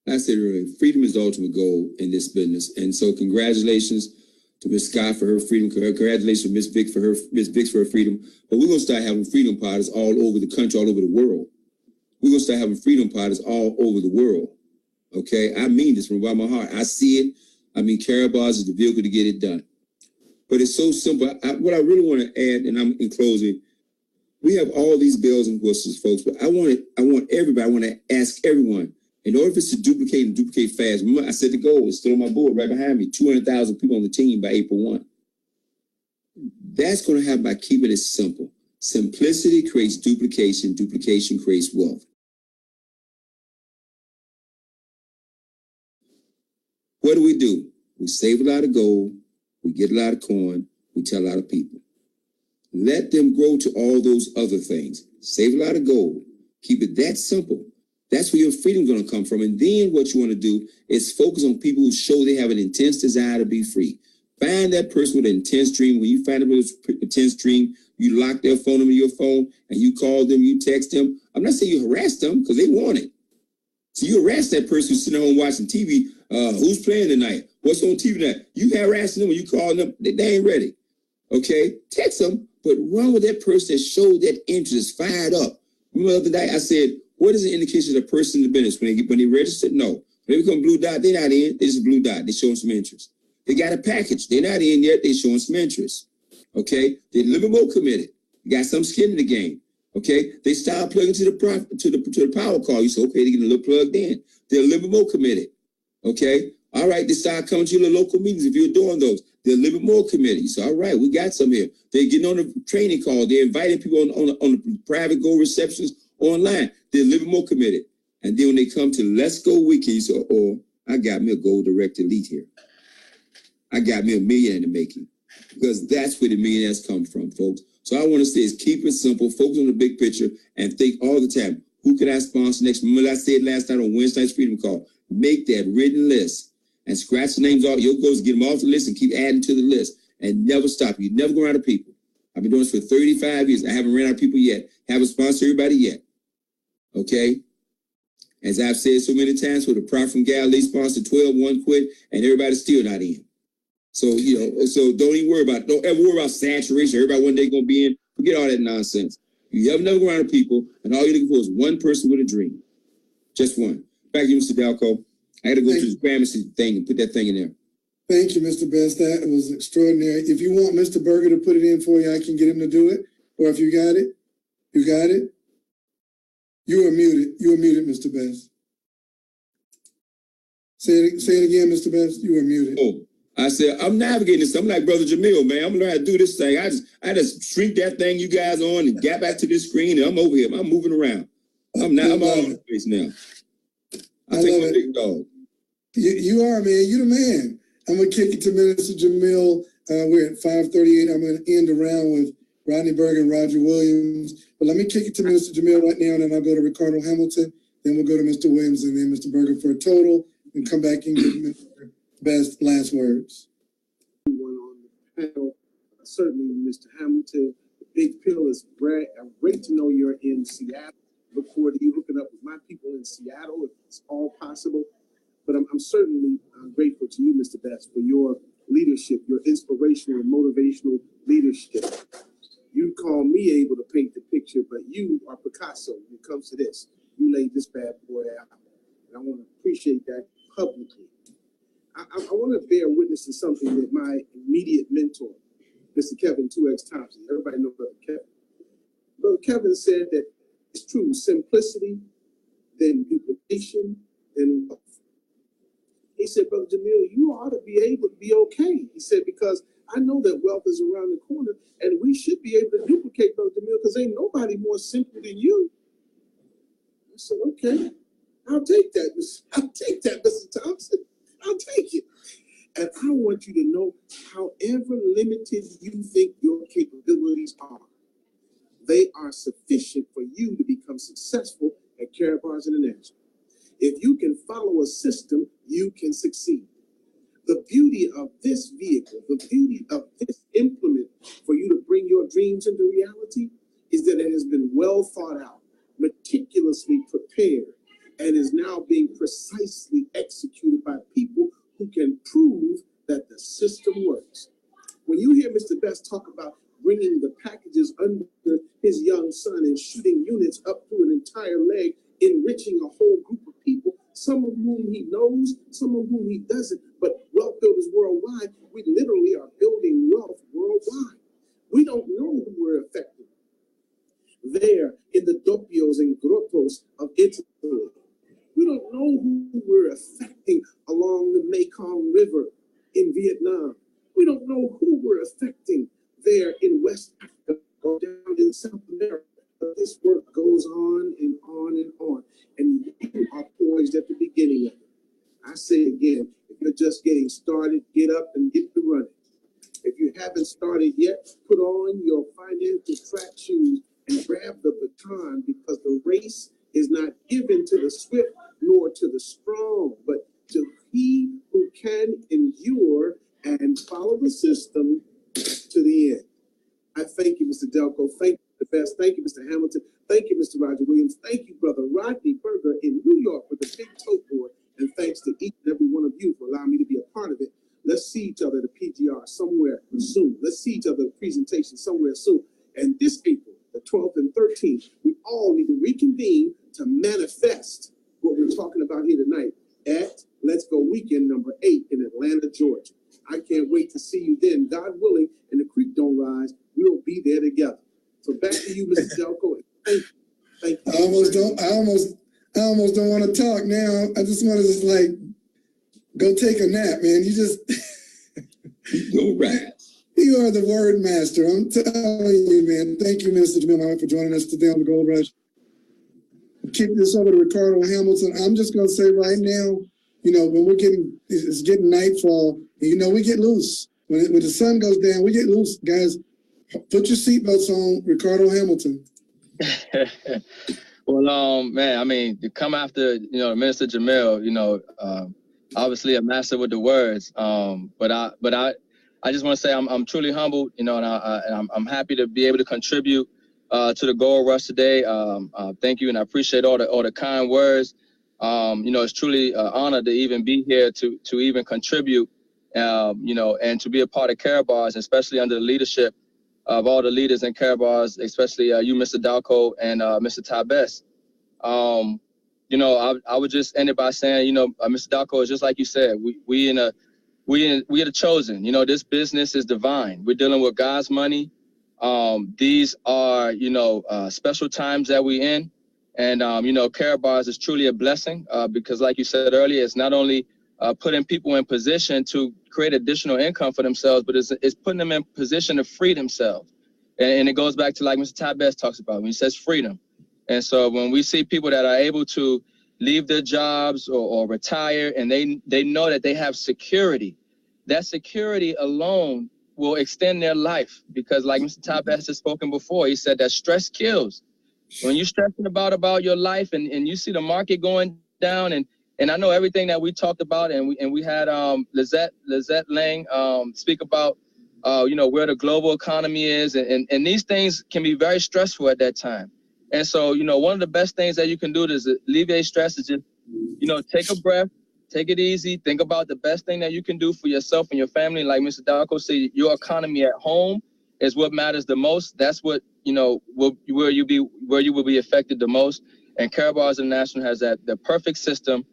I said earlier, freedom is the ultimate goal in this business. And so congratulations to Ms. Scott for her freedom. Congratulations to Ms. Vicks for her freedom. But we're going to start having freedom parties all over the country, all over the world. We're going to start having freedom parties all over the world. Okay, I mean this from the bottom of my heart. I see it. I mean, Karatbars is the vehicle to get it done. But it's so simple. What I really want to add, and I'm in closing, we have all these bells and whistles, folks. But I want everybody. I want to ask everyone. In order for us to duplicate and duplicate fast, remember I said the goal is still on my board right behind me. 200,000 people on the team by April 1. That's going to happen by keeping it simple. Simplicity creates duplication. Duplication creates wealth. What do? We save a lot of gold, we get a lot of coin, we tell a lot of people. Let them grow to all those other things. Save a lot of gold, keep it that simple. That's where your freedom is going to come from. And then what you want to do is focus on people who show they have an intense desire to be free. Find that person with an intense dream. When you find them with an intense dream, you lock their phone number in your phone and you call them, you text them. I'm not saying you harass them because they want it. So you harass that person who's sitting home watching TV. Who's playing tonight? What's on TV tonight? You harassing them when you call them, they ain't ready. Okay, text them, but run with that person that showed that interest, fired up. Remember the other day I said, what is the indication of a person in the business when they registered? No, when they become blue dot, they're not in. They just blue dot. They showing some interest. They got a package. They're not in yet. They showing some interest. Okay, they're a little bit more committed. Got some skin in the game. Okay, they start plugging to the power call. You say, okay, they're getting a little plugged in. They're a little bit more committed. Okay, all right, they start coming to your local meetings if you're doing those. They're a little bit more committed. You say, all right, we got some here. They're getting on the training call. They're inviting people on the private go receptions online. They're a little bit more committed. And then when they come to Let's Go Weekend, you say, oh, I got me a Gold Direct Elite here. I got me $1 million in the making. Because that's where the millionaires come from, folks. So I want to say is keep it simple, focus on the big picture, and think all the time, who can I sponsor next? Remember I said last night on Wednesday night's Freedom Call, make that written list and scratch the names off. Your goal is get them off the list and keep adding to the list and never stop. You never go out of people. I've been doing this for 35 years. I haven't ran out of people yet. Haven't sponsored everybody yet. Okay? As I've said so many times, with the Prophet from Galilee sponsored 12, one quit, and everybody's still not in. So, so don't even worry about, don't ever worry about saturation. Everybody one day gonna be in. Forget all that nonsense. You have never go around people, and all you're looking for is one person with a dream. Just one. Back to you, Mr. Dalco. I gotta go to this Gramercy thing and put that thing in there. Thank you, Mr. Best. That was extraordinary. If you want Mr. Berger to put it in for you, I can get him to do it. Or if you got it, you got it. You are muted. You are muted, Mr. Best. Say it again, Mr. Best. You are muted. Oh. I said, I'm navigating this. I'm like Brother Jamil, man. I'm gonna learn how to do this thing. I just shrink that thing you guys on and get back to this screen, and I'm over here. I'm moving around. I'm all over the place now. I think I'm a big dog. You are, man. You the man. I'm gonna kick it to Minister Jamil. We're at 5:38. I'm gonna end around with Rodney Berger and Roger Williams. But let me kick it to Minister Jamil right now, and then I'll go to Ricardo Hamilton. Then we'll go to Mr. Williams and then Mr. Berger for a total, and come back and give Mr. Best last words. Everyone on the panel, certainly Mr. Hamilton, the Big Pill is great. Great to know you're in Seattle. Look forward to you hooking up with my people in Seattle if it's all possible. But I'm certainly grateful to you, Mr. Best, for your leadership, your inspirational and motivational leadership. You call me able to paint the picture, but you are Picasso when it comes to this. You laid this bad boy out. And I want to appreciate that publicly. I want to bear witness to something that my immediate mentor, Mr. Kevin 2X Thompson, everybody knows Brother Kevin. Brother Kevin said that it's true, simplicity, then duplication, then wealth. He said, Brother Jamil, you ought to be able to be okay. He said, because I know that wealth is around the corner, and we should be able to duplicate, Brother Jamil, because ain't nobody more simple than you. I said, okay, I'll take that, Mr. Thompson. I'll take it. And I want you to know, however limited you think your capabilities are, they are sufficient for you to become successful at Karatbars International. If you can follow a system, you can succeed. The beauty of this vehicle, the beauty of this implement for you to bring your dreams into reality is that it has been well thought out, meticulously prepared, and is now being precisely executed by people who can prove that the system works. When you hear Mr. Best talk about bringing the packages under his young son and shooting units up through an entire leg, enriching a whole group of people, some of whom he knows, some of whom he doesn't, but wealth builders worldwide, we literally are building wealth worldwide. We don't know who we're affecting. There in the doppios and grottos of Italy, we don't know who we're affecting along the Mekong River in Vietnam. We don't know who we're affecting there in West Africa or down in South America. But this work goes on and on and on. And you are poised at the beginning of it. I say again, if you're just getting started, get up and get to running. If you haven't started yet, put on your financial track shoes and grab the baton, because the race is not given to the swift nor to the strong, but to he who can endure and follow the system to the end. I thank you, Mr. Delco. Thank you, Mr. Best. Thank you, Mr. Hamilton. Thank you, Mr. Roger Williams. Thank you, Brother Rodney Berger in New York with the big tote board. And thanks to each and every one of you for allowing me to be a part of it. Let's see each other at the PGR somewhere soon. Let's see each other at the presentation somewhere soon. And this April, the 12th and 13th, we all need to reconvene to manifest what we're talking about here tonight at Let's Go Weekend number 8 in Atlanta, Georgia. I can't wait to see you then. God willing, and the creek don't rise, we'll be there together. So back to you, Mr. Delco. Thank you. Thank you. I almost don't want to talk now. I just want to just like go take a nap, man. You just Go right. You are the word master. I'm telling you, man. Thank you, Mr. Jamil Muhammad, for joining us today on the Gold Rush. Kick this over to Ricardo Hamilton. I'm just going to say right now, you know, when it's getting nightfall, and, you know, we get loose. When the sun goes down, we get loose. Guys, put your seatbelts on. Ricardo Hamilton. Well, man, I mean, to come after, you know, Minister Jamil, you know, obviously a master with the words. But I just want to say I'm truly humbled, you know, and I'm happy to be able to contribute to the Gold Rush today. Thank you, and I appreciate all the kind words. You know, it's truly an honor to even be here to even contribute, you know, and to be a part of Karatbars, especially under the leadership of all the leaders in Karatbars, especially you, Mr. Dalco, and Mr. Tabes. You know, I would just end it by saying, you know, Mr. Dalco, is just like you said, we are the chosen. You know, this business is divine. We're dealing with God's money. These are, you know, special times that we're in. And, you know, Karatbars is truly a blessing because, like you said earlier, it's not only putting people in position to create additional income for themselves, but it's putting them in position to free themselves. And it goes back to, like Mr. Tabes talks about when he says freedom. And so when we see people that are able to leave their jobs or retire, and they know that they have security, that security alone will extend their life. Because like Mr. Tabes has spoken before, he said that stress kills. When you're stressing about your life and you see the market going down, and I know everything that we talked about, and we had Lizette Lang speak about you know, where the global economy is, and these things can be very stressful at that time. And so, you know, one of the best things that you can do to alleviate stress is just, you know, take a breath, take it easy, think about the best thing that you can do for yourself and your family. Like Mr. Darko said, your economy at home is what matters the most. That's what, you know, where you will be affected the most. And Karatbars International has the perfect system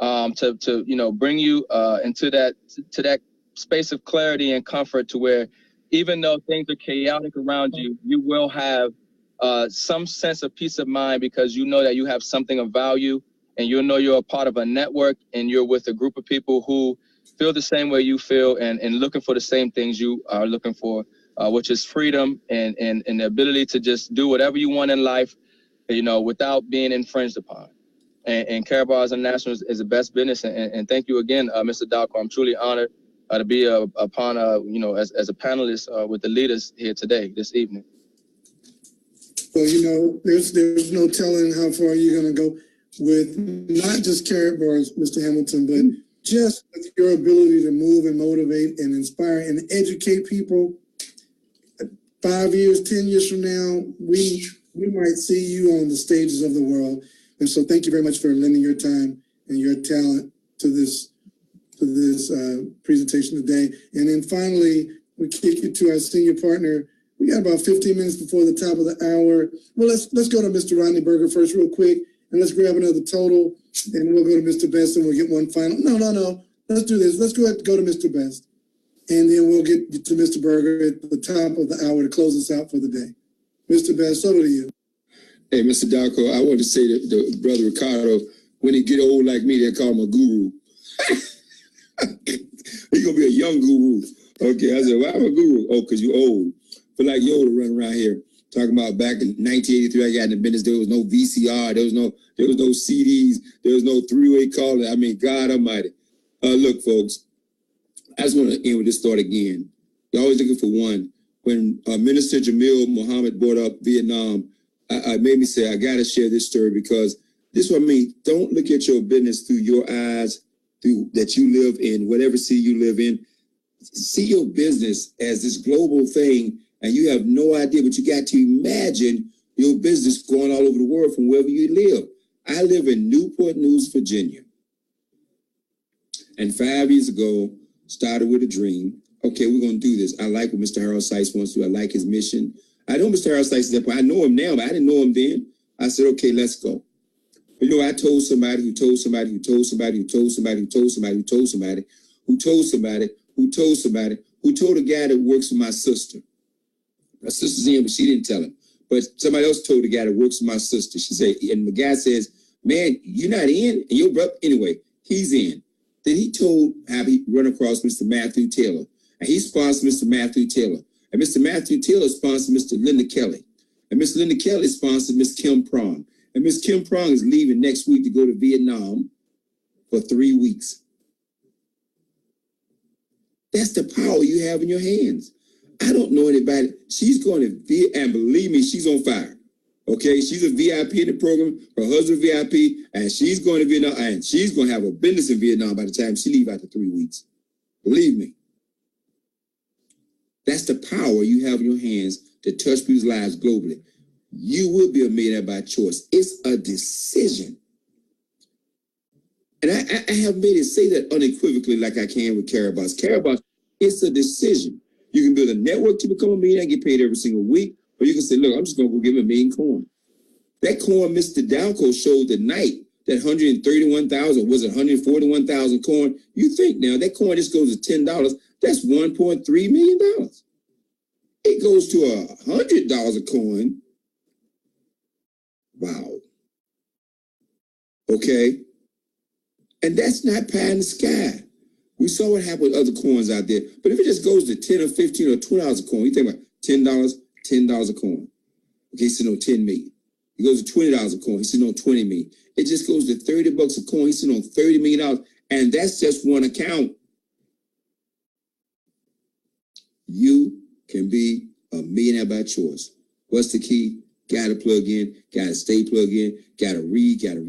to you know, bring you into that space of clarity and comfort, to where even though things are chaotic around you, you will have some sense of peace of mind, because you know that you have something of value, and you know you're a part of a network, and you're with a group of people who feel the same way you feel, and looking for the same things you are looking for, which is freedom and the ability to just do whatever you want in life, you know, without being infringed upon. And Karatbars International is the best business. And thank you again, Mr. Dalco. I'm truly honored to be upon, you know, as a panelist with the leaders here today, this evening. Well, you know, there's no telling how far you're going to go with not just Karatbars, Mr. Hamilton, but just with your ability to move and motivate and inspire and educate people. 5 years, 10 years from now, we might see you on the stages of the world. And so thank you very much for lending your time and your talent to this presentation today. And then finally, we kick it to our senior partner. We got about 15 minutes before the top of the hour. Well, let's go to Mr. Rodney Berger first real quick, and let's grab another total, and we'll go to Mr. Best, and we'll get one final. No. Let's do this. Let's go ahead and go to Mr. Best, and then we'll get to Mr. Berger at the top of the hour to close us out for the day. Mr. Best, over to you. Hey, Mr. Dalco, I want to say that the brother Ricardo, when he get old like me, they call him a guru. He's going to be a young guru. Okay, I said, why am I a guru? Oh, because you're old. But like Yoda running around here talking about back in 1983, I got in the business. There was no VCR. There was no CDs. There was no three-way calling. I mean, God Almighty. Look, folks, I just want to end with this thought again. You're always looking for one. When Minister Jamil Muhammad brought up Vietnam, I made me say, I got to share this story, because this is what I mean. Don't look at your business through your eyes, through that you live in, whatever city you live in. See your business as this global thing, and you have no idea, but you got to imagine your business going all over the world from wherever you live. I live in Newport News, Virginia. And 5 years ago, started with a dream. Okay, we're going to do this. I like what Mr. Harold Sykes wants to do. I like his mission. I know Mr. Harold Sykes is that point. I know him now, but I didn't know him then. I said, okay, let's go. But, you know, I told somebody who told somebody who told somebody who told somebody who told somebody who told somebody who told somebody who told somebody who told a guy that works for my sister. My sister's in, but she didn't tell him. But somebody else told the guy that works for my sister. She said, and the guy says, man, you're not in? And your brother, anyway, he's in. Then he told how he run across Mr. Matthew Taylor. And he sponsored Mr. Matthew Taylor. And Mr. Matthew Taylor sponsored Mr. Linda Kelly. And Miss Linda Kelly sponsored Miss Kim Prong. And Miss Kim Prong is leaving next week to go to Vietnam for 3 weeks. That's the power you have in your hands. I don't know anybody. She's going to Vietnam, and believe me, she's on fire. Okay, she's a VIP in the program. Her husband VIP, and she's going to Vietnam, and she's going to have a business in Vietnam by the time she leaves after 3 weeks. Believe me. That's the power you have in your hands to touch people's lives globally. You will be a millionaire by choice. It's a decision. And I have made it say that unequivocally like I can with Karatbars. Karatbars, it's a decision. You can build a network to become a millionaire and get paid every single week, or you can say, look, I'm just going to go give him 1 million coin. That coin Mr. Dalco showed tonight, that 131,000, was it 141,000 coin? You think now, that coin just goes to $10, that's $1.3 million. It goes to $100 a coin. Wow. Okay. And that's not pie in the sky. We saw what happened with other coins out there. But if it just goes to 10 or 15 or $20 a coin, you think about $10 a coin. Okay, he's sitting on 10 million. It goes to $20 a coin, he's sitting on 20 million. It just goes to $30 a coin, he's sitting on $30 million. And that's just one account. You can be a millionaire by choice. What's the key? Gotta plug in, gotta stay plugged in, gotta read, gotta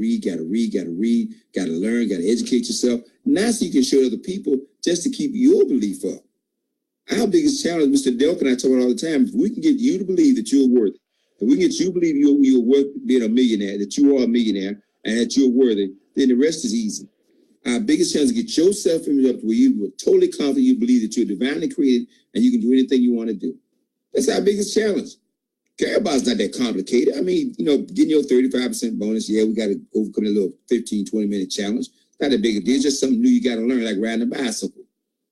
learn, gotta educate yourself. Now so you can show other people just to keep your belief up. Our biggest challenge, Mr. Delk and I talk about all the time, if we can get you to believe that you're worthy, if we can get you to believe you're worth being a millionaire, that you are a millionaire, and that you're worthy, then the rest is easy. Our biggest challenge is to get your self-image up to where you are totally confident you believe that you're divinely created and you can do anything you want to do. That's our biggest challenge. Karatbars not that complicated. I mean, you know, getting your 35% bonus, yeah, we got to overcome a little 15, 20-minute challenge. Not that big a deal. It's just something new you got to learn, like riding a bicycle.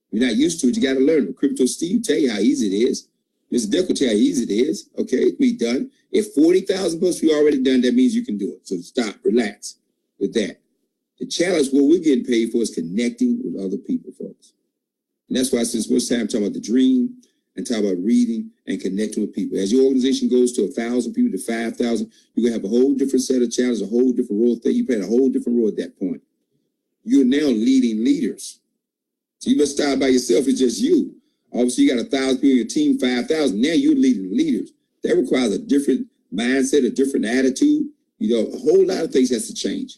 You're not used to it, you got to learn. But Crypto Steve tell you how easy it is. Mr. Dick will tell you how easy it is. Okay, it can be done. If 40,000 bucks we already done, that means you can do it. So stop, relax with that. The challenge, what we're getting paid for is connecting with other people, folks. And that's why since most time I'm talking about the dream and talk about reading and connecting with people. As your organization goes to 1,000 people to 5,000, you're going to have a whole different set of challenges, a whole different role. You play a whole different role at that point. You're now leading leaders. So you must start by yourself. It's just you. Obviously, you got 1,000 people in your team, 5,000. Now you're leading leaders. That requires a different mindset, a different attitude. You know, a whole lot of things has to change.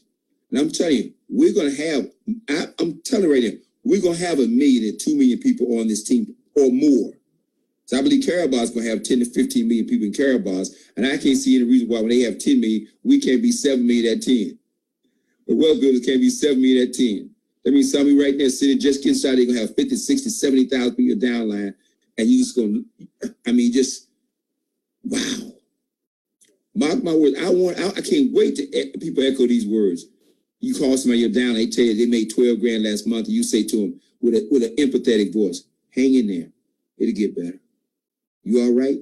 And I'm telling you, we're going to have, I'm telling you right now, we're going to have 1 million and 2 million people on this team or more. So I believe Karatbars is going to have 10 to 15 million people in Karatbars. And I can't see any reason why when they have 10 million, we can't be 7 million at 10. The wealth builders can't be 7 million at 10. That means some of you right now sitting just getting started, they're going to have 50, 60, 70,000 people downline. And you just going to, I mean, just, wow. Mark my words. I can't wait to people echo these words. You call somebody you're down, they tell you they made 12 grand last month, and you say to them with an empathetic voice, hang in there. It'll get better. You all right?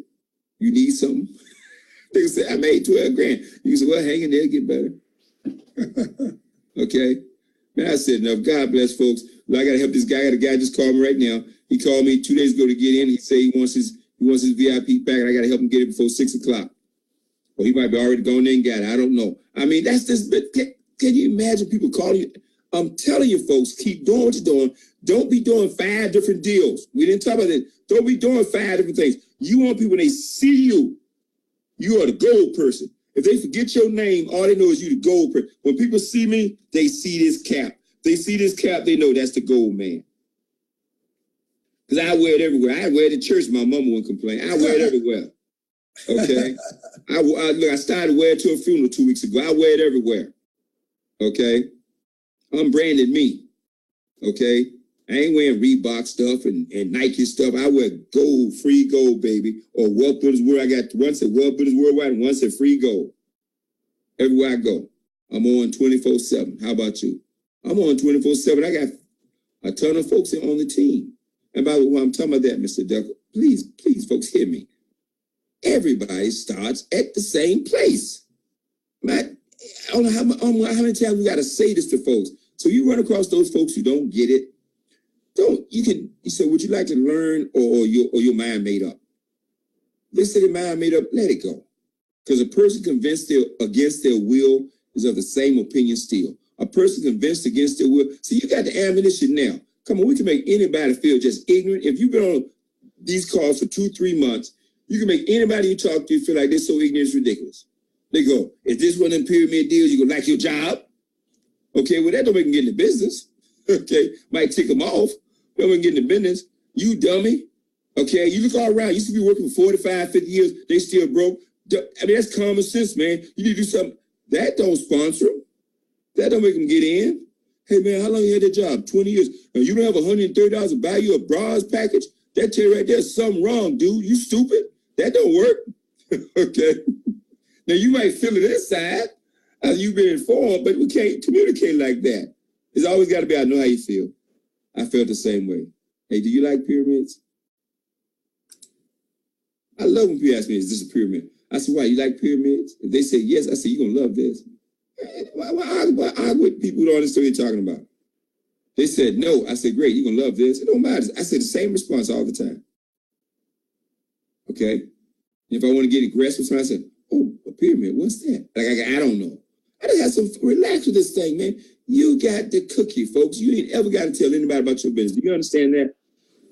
You need something? They say, I made 12 grand. You say, well, hang in there, get better. Okay? Man, I said enough. God bless folks. Well, I got to help this guy. The guy just called me right now. He called me 2 days ago to get in. He said he wants his VIP pack, and I got to help him get it before 6 o'clock. Or he might be already gone in and got it. I don't know. I mean, that's just, can you imagine people calling you? I'm telling you, folks, keep doing what you're doing. Don't be doing 5 different deals. We didn't talk about that. Don't be doing 5 different things. You want people, when they see you, you are the gold person. If they forget your name, all they know is you the gold person. When people see me, they see this cap. They see this cap, they know that's the gold man. Because I wear it everywhere. I wear it at church. My mama wouldn't complain. I wear it everywhere. Okay? I started wearing it to a funeral 2 weeks ago. I wear it everywhere. Okay? I'm branded me. Okay? I ain't wearing Reebok stuff and Nike stuff. I wear gold, free gold, baby. Or Wealth Builders World. I got one said Wealth Builders Worldwide and one said free gold. Everywhere I go, I'm on 24/7. How about you? I'm on 24/7. I got a ton of folks on the team. And by the way, I'm talking about that, Mr. Ducker. Please, folks, hear me. Everybody starts at the same place. I don't know how many times we got to say this to folks. So you run across those folks who don't get it. You say, would you like to learn or your mind made up? They say their mind made up, let it go. Because a person convinced against their will is of the same opinion still. A person convinced against their will. See, you got the ammunition now. Come on, we can make anybody feel just ignorant. If you've been on these calls for 2-3 months, you can make anybody you talk to feel like they're so ignorant it's ridiculous. They go, is this one of them pyramid deals? You gonna like your job? Okay, well, that don't make them get in the business. Okay, might tick them off. Don't make them get in the business. You dummy. Okay, you look all around. You used to be working for 45, 50 years. They still broke. I mean, that's common sense, man. You need to do something. That don't sponsor them. That don't make them get in. Hey, man, how long you had that job? 20 years. Now, you don't have $130 to buy you a bras package? That tell you right there, something wrong, dude. You stupid. That don't work. Okay. Now, you might feel it inside as you've been informed, but we can't communicate like that. It's always got to be, I know how you feel. I felt the same way. Hey, do you like pyramids? I love when people ask me, is this a pyramid? I said, why, you like pyramids? If they say yes, I say, you're going to love this. Why argue with people who don't understand what you're talking about? They said no. I said, great, you're going to love this. It don't matter. I said the same response all the time. Okay? If I want to get aggressive, I said, oh, a pyramid, what's that? Like, I don't know. I just have some, relax with this thing, man. You got the cookie, folks. You ain't ever got to tell anybody about your business. Do you understand that?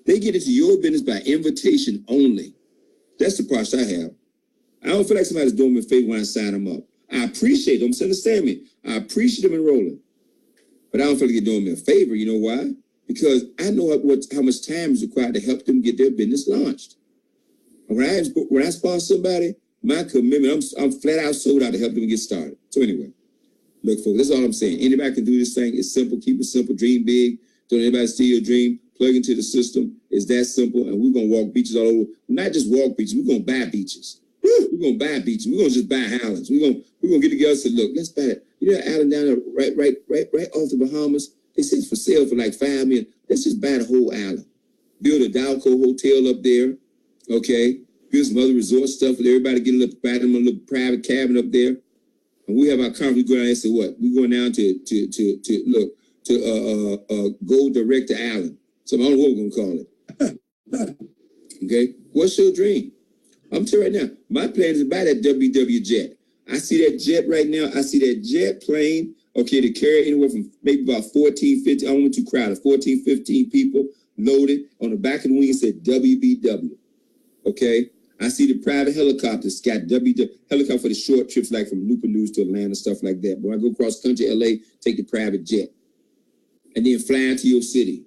They get into your business by invitation only. That's the process I have. I don't feel like somebody's doing me a favor when I sign them up. I appreciate them. So understand me. I appreciate them enrolling. But I don't feel like they're doing me a favor. You know why? Because I know how much time is required to help them get their business launched. And when I sponsor somebody, my commitment, I'm flat out sold out to help them get started. So anyway, look, folks, that's all I'm saying. Anybody can do this thing. It's simple. Keep it simple. Dream big. Don't anybody steal your dream. Plug into the system. It's that simple. And we're going to walk beaches all over. Not just walk beaches. We're going to buy beaches. We're going to buy beaches. We're going to just buy islands. We're going to get together and say, look, let's buy it. You know that island down there right off the Bahamas? They say it's for sale for like $5 million. Let's just buy the whole island. Build a Dalco hotel up there. Okay? Build some other resort stuff for everybody, get a little private cabin up there. And we have our conference going down and say what? We're going down to go direct to island. So I don't know what we're going to call it. Okay? What's your dream? I'm telling you right now, my plan is to buy that WW jet. I see that jet right now. I see that jet plane, okay, to carry anywhere from maybe about 14, 15, I don't want too crowded, 14, 15 people loaded. On the back of the wing, it said WBW, okay? I see the private helicopters, got helicopter for the short trips, like from Newport News to Atlanta, stuff like that. When I go cross country, LA, take the private jet. And then fly into your city,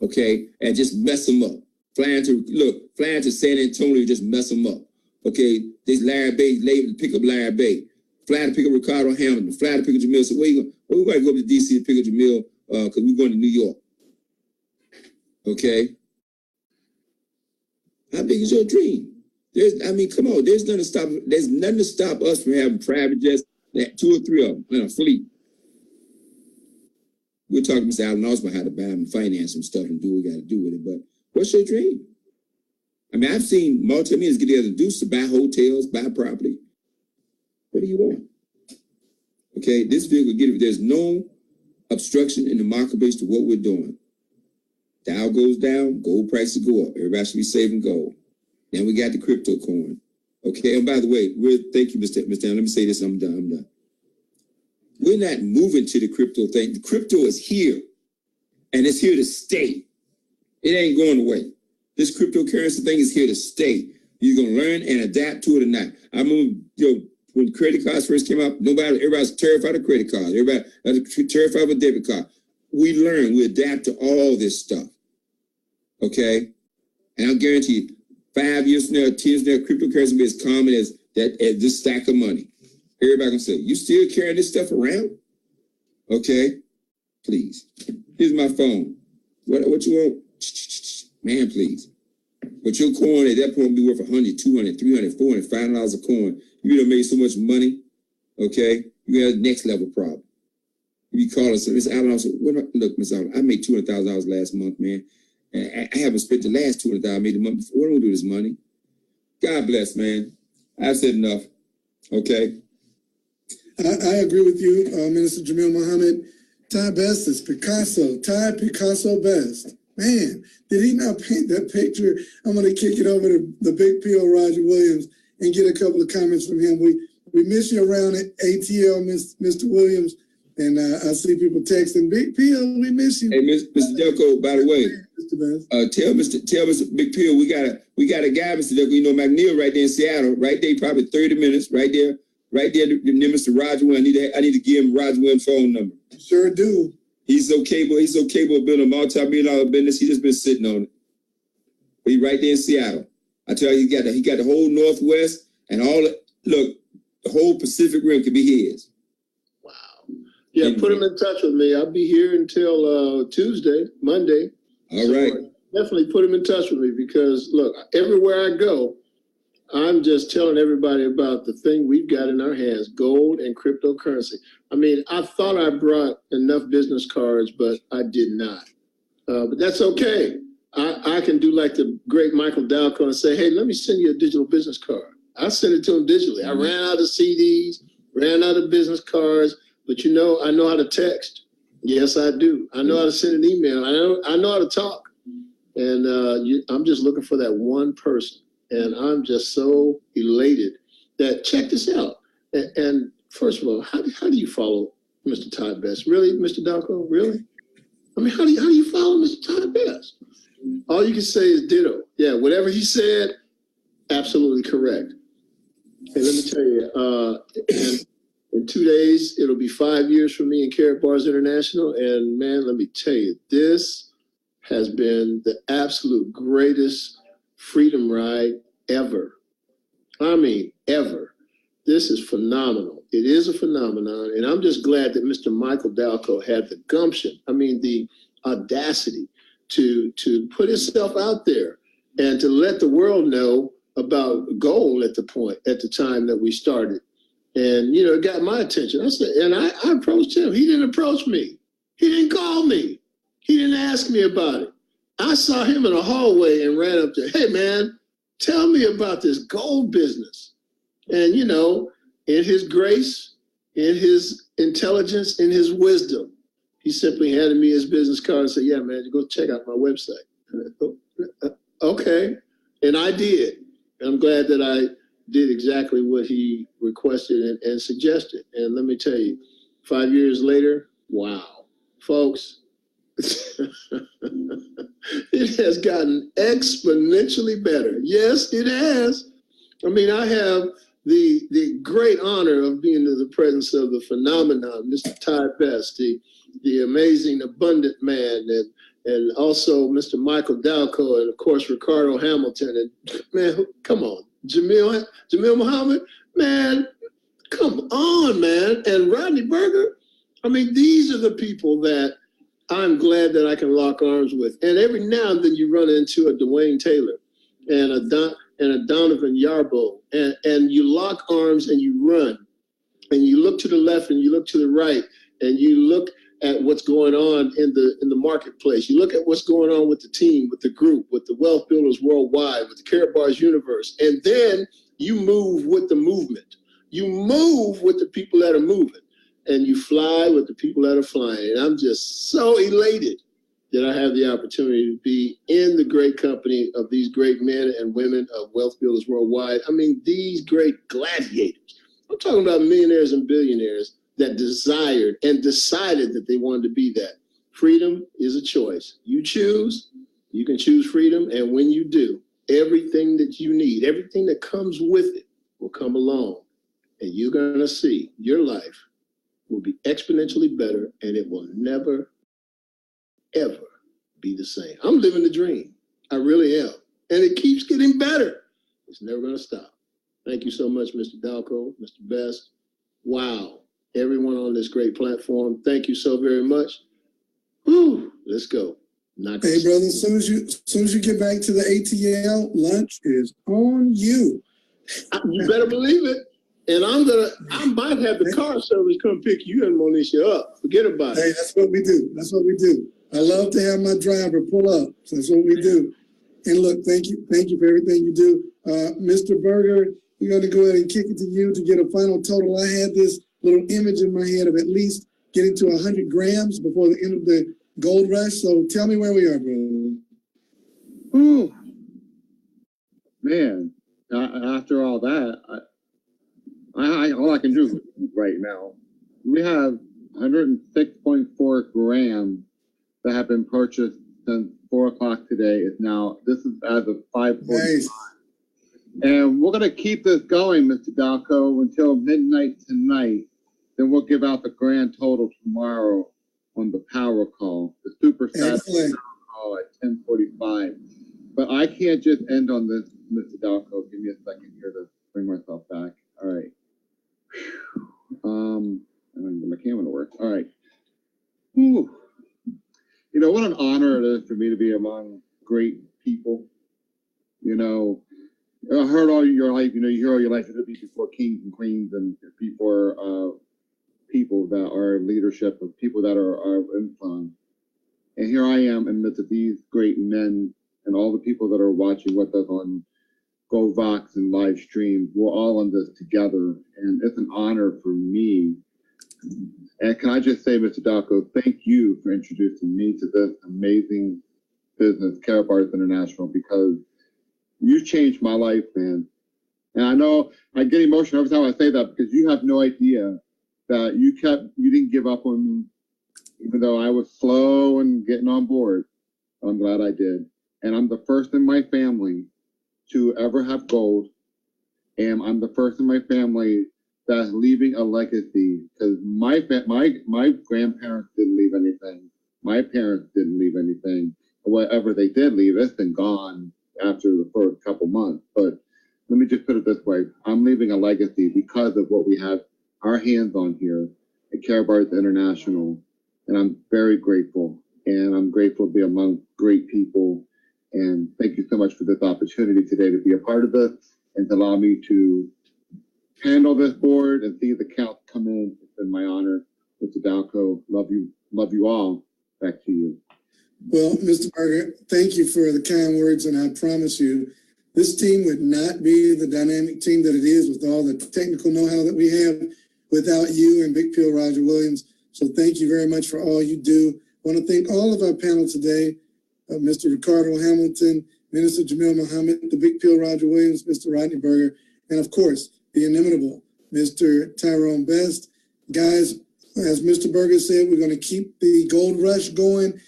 okay? And just mess them up. Flying to San Antonio, just mess them up. Okay, there's Larry Bay, to pick up Larry Bay. Fly to pick up Ricardo Hamilton. Fly to pick up Jamil. So where you going? Well, we're going to go up to D.C. to pick up Jamil because we're going to New York. Okay? How big is your dream? Come on. There's nothing to stop us from having private jets, 2 or 3 of them in a fleet. We're talking to Mr. Allen Osborne how to buy them and finance some stuff and do what we got to do with it. But what's your dream? I mean, I've seen multimillionaires get together to buy hotels, buy property. What do you want? Okay, this vehicle, there's no obstruction in the marketplace to what we're doing. Dow goes down, gold prices go up. Everybody should be saving gold. Then we got the crypto coin. Okay, and by the way, thank you, Mr. Allen. Let me say this, I'm done. We're not moving to the crypto thing. The crypto is here, and it's here to stay. It ain't going away. This cryptocurrency thing is here to stay. You're going to learn and adapt to it or not. I remember, when credit cards first came out, everybody's terrified of credit cards. Everybody was terrified of a debit card. We learn, we adapt to all this stuff. Okay? And I'll guarantee you, 5 years from now, 10 years from now, cryptocurrency will be as common as this stack of money. Everybody going to say, you still carrying this stuff around? Okay? Please. Here's my phone. What you want? Man, please. But your corn at that point will be worth $100, $200, $300, $400, $500 a corn. You done made so much money, okay? You got a next level problem. You call us, Miss Allen, I said, look, Miss Allen, I made $200,000 last month, man. And I haven't spent the last $200,000 I made the month before. What do I do with this money? God bless, man. I've said enough, okay? I agree with you, Minister Jamil Muhammad. Ty Best is Picasso. Ty Picasso Best. Man, did he not paint that picture? I'm going to kick it over to the big P.O. Roger Williams and get a couple of comments from him. We miss you around at ATL, Mr. Williams, and I see people texting, Big P.O., we miss you. Hey, Mr. Delco, by the way, tell Mr. Big P.O. we got a guy, Mr. Delco, McNeil right there in Seattle, right there, probably 30 minutes, right there, near Mr. Roger Williams. I need to give him Roger Williams' phone number. Sure do. He's so capable of building a multi-million-dollar business. He just been sitting on it. But he's right there in Seattle. I tell you, he got the whole Northwest and the whole Pacific Rim could be his. Wow. Yeah, put him in touch with me. I'll be here until Monday. All right. Definitely put him in touch with me because, look, everywhere I go, I'm just telling everybody about the thing we've got in our hands, gold and cryptocurrency. I mean, I thought I brought enough business cards, but I did not. But that's okay. I can do like the great Michael Dalco and say, hey, let me send you a digital business card. I sent it to him digitally. I ran out of CDs, ran out of business cards, but I know how to text. Yes, I do. I know how to send an email. I know how to talk. And I'm just looking for that one person. And I'm just so elated that, check this out. And first of all, how do you follow Mr. Ty Best? Really, Mr. Dalco? Really? I mean, how do you follow Mr. Ty Best? All you can say is ditto. Yeah, whatever he said, absolutely correct. And let me tell you, in 2 days, it'll be 5 years for me in Karatbars International. And man, let me tell you, this has been the absolute greatest freedom ride ever. I mean, ever. This is phenomenal. It is a phenomenon. And I'm just glad that Mr. Michael Dalco had the gumption, the audacity to put himself out there and to let the world know about gold at the time that we started. And, it got my attention. I said, and I approached him. He didn't approach me. He didn't call me. He didn't ask me about it. I saw him in a hallway and ran up to, hey, man, tell me about this gold business. And, in his grace, in his intelligence, in his wisdom, he simply handed me his business card and said, yeah, man, go check out my website. Okay. And I did. And I'm glad that I did exactly what he requested and suggested. And let me tell you, 5 years later, wow, folks, it has gotten exponentially better. Yes, it has. I mean, I have the great honor of being in the presence of the phenomenon, Mr. Ty Best, the amazing, abundant man, and also Mr. Michael Dalco, and of course Ricardo Hamilton. And man, come on, Jamil Muhammad, man, come on, man, and Rodney Berger. I mean, these are the people that I'm glad that I can lock arms with. And every now and then you run into a Dwayne Taylor and a Donovan Yarbo, and you lock arms and you run, and you look to the left and you look to the right, and you look at what's going on in the marketplace. You look at what's going on with the team, with the group, with the Wealth Builders Worldwide, with the Karatbars universe, and then you move with the movement. You move with the people that are moving, and you fly with the people that are flying. And I'm just so elated that I have the opportunity to be in the great company of these great men and women of Wealth Builders Worldwide. I mean, these great gladiators. I'm talking about millionaires and billionaires that desired and decided that they wanted to be that. Freedom is a choice. You choose, you can choose freedom. And when you do, everything that you need, everything that comes with it will come along. And you're going to see your life will be exponentially better, and it will never, ever be the same. I'm living the dream. I really am. And it keeps getting better. It's never going to stop. Thank you so much, Mr. Dalco, Mr. Best. Wow. Everyone on this great platform, thank you so very much. Whew, let's go. Not Hey, brother, as soon as you get back to the ATL, lunch is on you. You better believe it. And I might have the car service come pick you and Monisha up. Forget about Hey, it. that's what we do. That's what we do. I love to have my driver pull up. So that's what we do. And look, thank you for everything you do. Mr. Berger, we're going to go ahead and kick it to you to get a final total. I had this little image in my head of at least getting to 100 grams before the end of the gold rush. So tell me where we are, brother. Ooh. Man, after all that, all I can do right now, we have 106.4 grams that have been purchased since 4 o'clock today. This is as of 5:45. Nice. And we're going to keep this going, Mr. Dalco, until midnight tonight. Then we'll give out the grand total tomorrow on the power call, the super Saturday power call at 10:45. But I can't just end on this, Mr. Dalco. Give me a second here to bring myself back. All right. I don't get my camera to work. All right. Whew. You know, what an honor it is for me to be among great people. You know, I heard all your life, you hear all your life to be before kings and queens and before people that are leadership, of people that are influence. And here I am in the midst of these great men and all the people that are watching with us on GoVox and live stream. We're all in this together, and it's an honor for me. And can I just say, Mr. Dalco, thank you for introducing me to this amazing business, Karatbars International, because you changed my life, man. And I know I get emotional every time I say that, because you have no idea that you didn't give up on me, even though I was slow and getting on board. I'm glad I did. And I'm the first in my family to ever have gold. And I'm the first in my family that's leaving a legacy, because my grandparents didn't leave anything. My parents didn't leave anything. Whatever they did leave, it's been gone after the first couple months. But let me just put it this way. I'm leaving a legacy because of what we have our hands on here at Karatbars International. And I'm very grateful. And I'm grateful to be among great people. And thank you so much for this opportunity today to be a part of this and to allow me to handle this board and see the count come in. It's been my honor. Mr. Dalco, love you all. Back to you. Well, Mr. Berger, thank you for the kind words, and I promise you, this team would not be the dynamic team that it is with all the technical know-how that we have without you and Big Pill Roger Williams. So thank you very much for all you do. I want to thank all of our panel today, Mr. Ricardo Hamilton, Minister Jamil Muhammad, the Big Pill Roger Williams, Mr. Rodney Berger, and of course, the inimitable Mr. Tyrone Best. Guys, as Mr. Berger said, we're going to keep the gold rush going.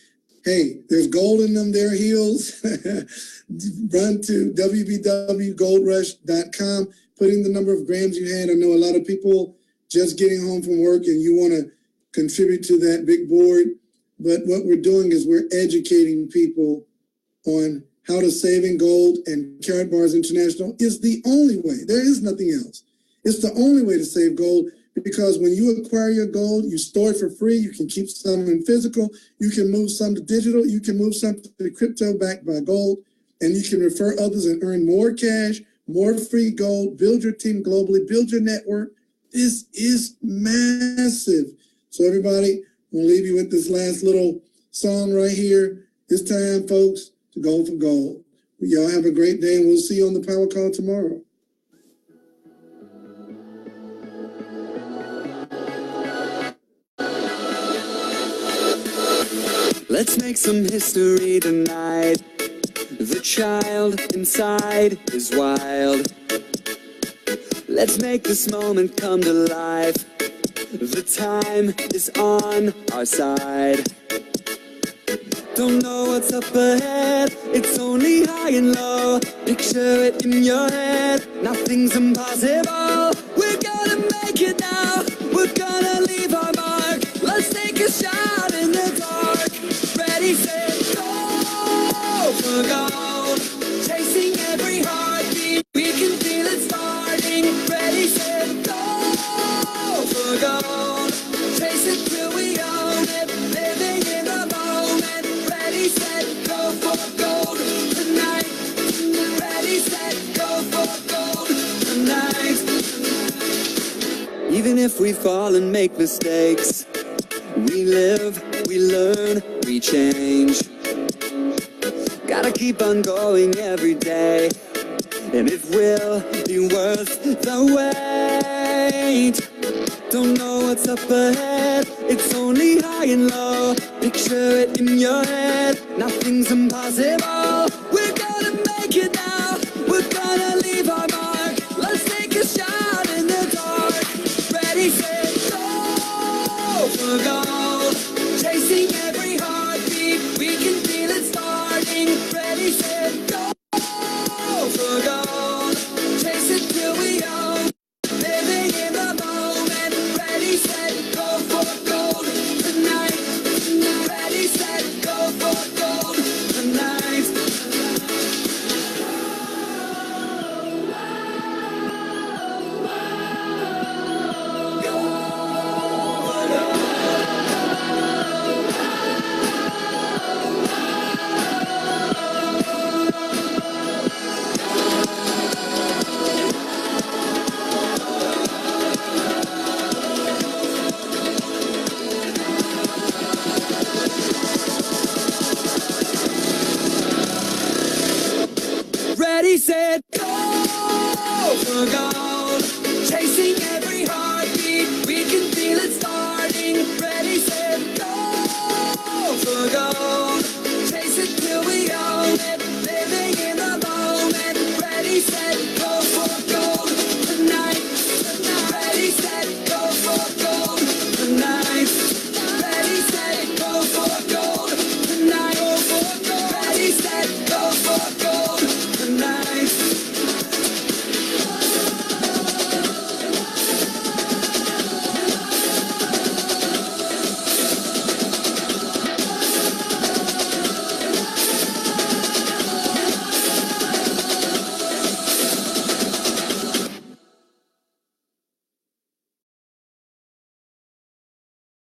Hey, there's gold in them there heels. Run to www.goldrush.com. Put in the number of grams you had. I know a lot of people just getting home from work and you want to contribute to that big board. But what we're doing is we're educating people on how to save in gold, and Karatbars International is the only way. There is nothing else. It's the only way to save gold, because when you acquire your gold, you store it for free. You can keep some in physical. You can move some to digital. You can move some to crypto backed by gold, and you can refer others and earn more cash, more free gold, build your team globally, build your network. This is massive. So everybody, we'll leave you with this last little song right here. It's time, folks, to go for gold. Y'all have a great day, and we'll see you on the power call tomorrow. Let's make some history tonight. The child inside is wild. Let's make this moment come to life. The time is on our side. Don't know what's up ahead, it's only high and low. Picture it in your head, nothing's impossible. We're gonna make it now, we're gonna leave our mark. Let's take a shot in the dark. Ready, set, go for gold. Chasing every heartbeat, we can feel it starting. Ready, set, go for gold. Chase it till we own it, living in the moment. Ready, set, Even if we fall and make mistakes, we live, we learn, we change. Gotta keep on going every day, and it will be worth the wait. Don't know what's up ahead, it's only high and low. Picture it in your head, nothing's impossible. We're gonna make it now, we're gonna leave our mark. Let's take a shot in the dark. Ready, set, go for gold. Chasing every heartbeat, we can feel it starting. Ready, set, go for gold. Chase it till we own. Living in the moment. Ready, set, go for gold tonight. Ready, set, go for gold tonight. Ready, set, go for gold. Chasing every heart.